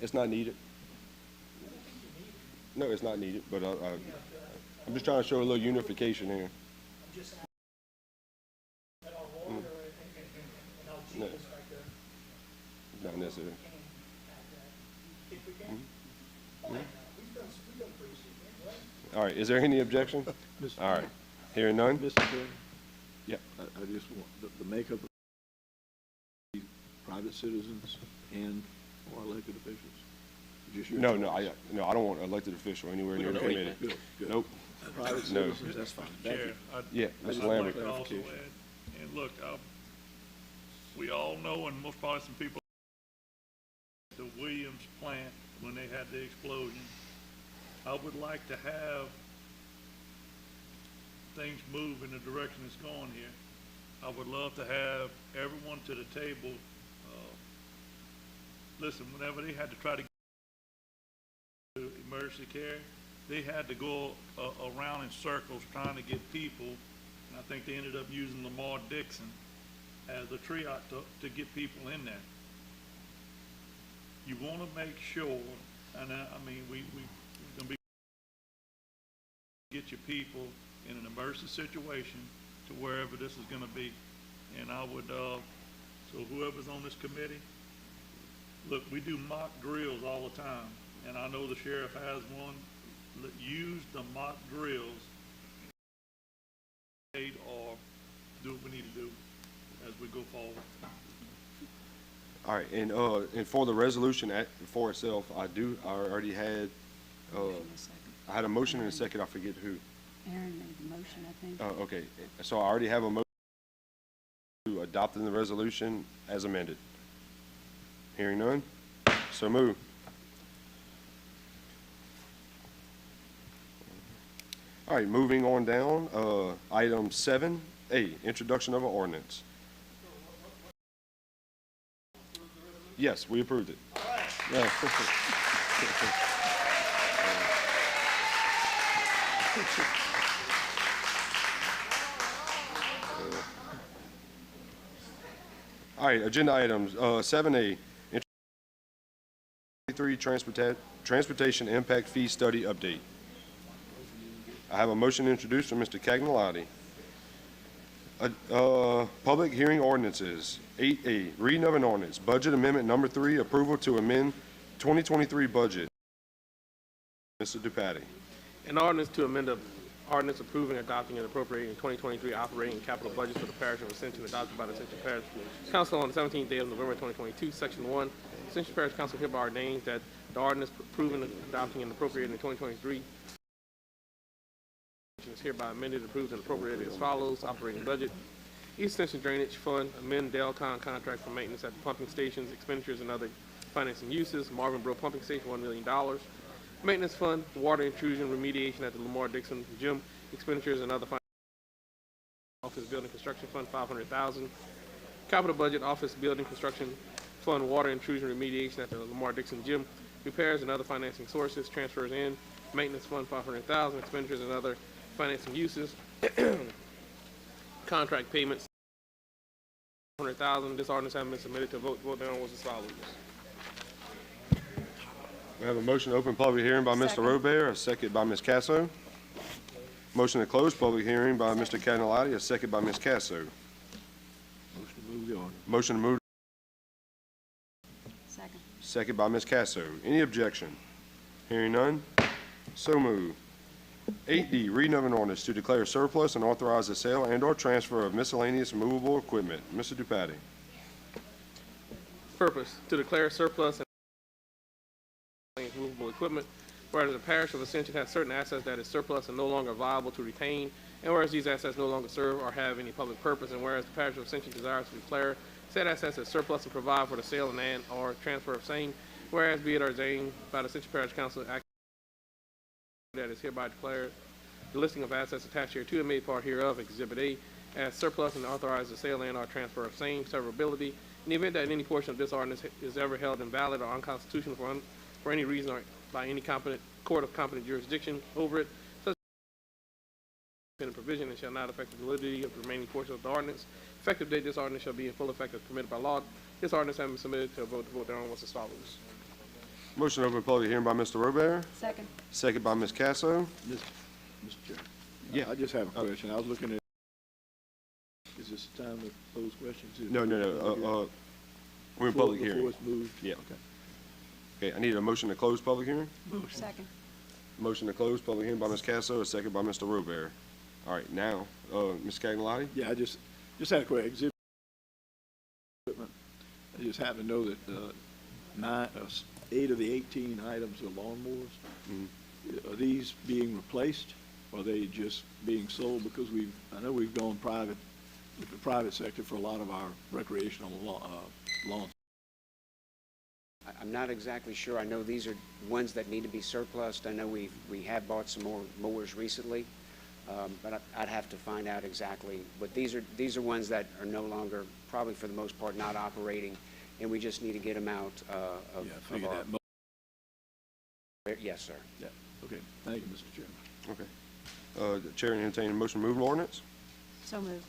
it's not needed. No, it's not needed, but I'm just trying to show a little unification here. No, not necessary. All right, is there any objection? All right, hearing none?
Mr. Chairman?
Yeah.
I just want the makeup of private citizens and or elected officials. Just your
No,
choice.
I don't want elected official anywhere near the committee.
Good.
Nope.
Private
No.
citizens, that's fine. Thank
Chair,
you.
Yeah,
I'd
Mr.
like
Lambert.
to also add, and look, we all know, and most probably some people, the Williams plant, when they had the explosion, I would like to have things move in the direction it's going here. I would love to have everyone to the table. Listen, whenever they had to try to get to emergency care, they had to go around in circles trying to get people, and I think they ended up using Lamar Dixon as a triage to get people in there. You want to make sure, and I mean, we're going to be get your people in an emergency situation to wherever this is going to be. And I would, so whoever's on this committee, look, we do mock drills all the time, and I know the sheriff has one. Use the mock drills or do what we need to do as we go forward.
All right, and for the resolution for itself, I already had, I had a motion and a second, I forget who.
Aaron made the motion, I think.
Okay, so I already have a motion to adopting the resolution as amended. Hearing none, so move. All right, moving on down, item 7A, introduction of an ordinance. Yes, we approved it. Yeah. All right, agenda items, 7A, 3 transportation impact fee study update. I have a motion introduced from Mr. Cagnolati. Public hearing ordinances, 8A, reading of an ordinance, budget amendment number 3, approval to amend 2023 budget. Mr. Dupatti.
An ordinance to amend the ordinance approving, adopting, and appropriating 2023 operating and capital budgets for the parish of Ascension adopted by the Ascension Parish Council on the 17th day of November 2022, Section 1. Ascension Parish Council hereby ordains that the ordinance approving, adopting, and appropriating the 2023 is hereby amended, approved, and appropriated as follows. Operating budget. East Ascension Drainage Fund, amend Delcon contract for maintenance at the pumping stations, expenditures and other financing uses. Marvinboro Pumping Station, $1 million. Maintenance Fund, water intrusion remediation at the Lamar Dixon Gym, expenditures and other financing. Office Building Construction Fund, $500,000. Capital Budget, Office Building Construction Fund, water intrusion remediation at the Lamar Dixon Gym, repairs and other financing sources, transfers in. Maintenance Fund, $500,000. Expenditures and other financing uses. Contract payments, $100,000. This ordinance has been submitted to vote down was as follows.
We have a motion to open public hearing by Mr. Robert, a second by Ms. Casso. Motion to close public hearing by Mr. Cagnolati, a second by Ms. Casso.
Motion to move the order.
Motion to move.
Second.
Second by Ms. Casso. Any objection? Hearing none, so move. 8D, reading of an ordinance to declare surplus and authorize the sale and/or transfer of miscellaneous movable equipment. Mr. Dupatti.
Purpose, to declare surplus and movable equipment. Whereas the parish of Ascension has certain assets that is surplus and no longer viable to retain, and whereas these assets no longer serve or have any public purpose, and whereas the parish of Ascension desires to declare said assets as surplus and provide for the sale and/or transfer of same, whereas be it ordained by the Ascension Parish Council that is hereby declared the listing of assets attached here to and made part hereof, Exhibit A, as surplus and authorize the sale and/or transfer of same severability. In the event that any portion of this ordinance is ever held invalid or unconstitutional for any reason or by any competent court of competent jurisdiction over it, such provision and shall not affect the validity of the remaining portion of the ordinance. Effective date, this ordinance shall be in full effect as permitted by law. This ordinance having been submitted to a vote, the vote thereon was as follows.
Motion to open the public hearing by Mr. Robert,
Second.
second by Ms. Casso.
Mr. Chairman.
Yeah.
I just have a question. I was looking at, is this the time to pose questions?
No, we're in public
Before
hearing.
it's moved?
Yeah.
Okay.
Okay, I need a motion to close public hearing.
Second.
Motion to close public hearing by Ms. Casso, a second by Mr. Robert. All right, now, Ms. Cagnolati?
Yeah, I just had a question. Exhibit equipment. I just happen to know that 8 of the 18 items are lawnmowers.
Mm-hmm.
Are these being replaced? Or are they just being sold? Because I know we've gone private, with the private sector for a lot of our recreational lawns.
I'm not exactly sure. I know these are ones that need to be surplused. I know we have bought some more mowers recently, but I'd have to find out exactly. But these are ones that are no longer, probably for the most part, not operating, and we just need to get them out of our. Yes, sir.
Yeah. Okay. Thank you, Mr. Chairman.
Okay. The chair entertain a motion to move ordinance.
So moved.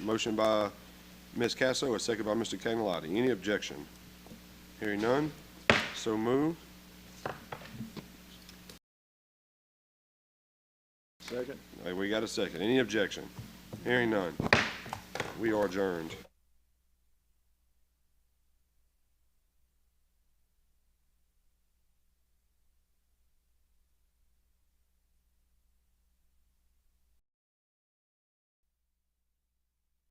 Motion by Ms. Casso, a second by Mr. Cagnolati. Any objection? Hearing none, so moved.
Second.
All right, we got a second. Any objection? Hearing none. We are adjourned.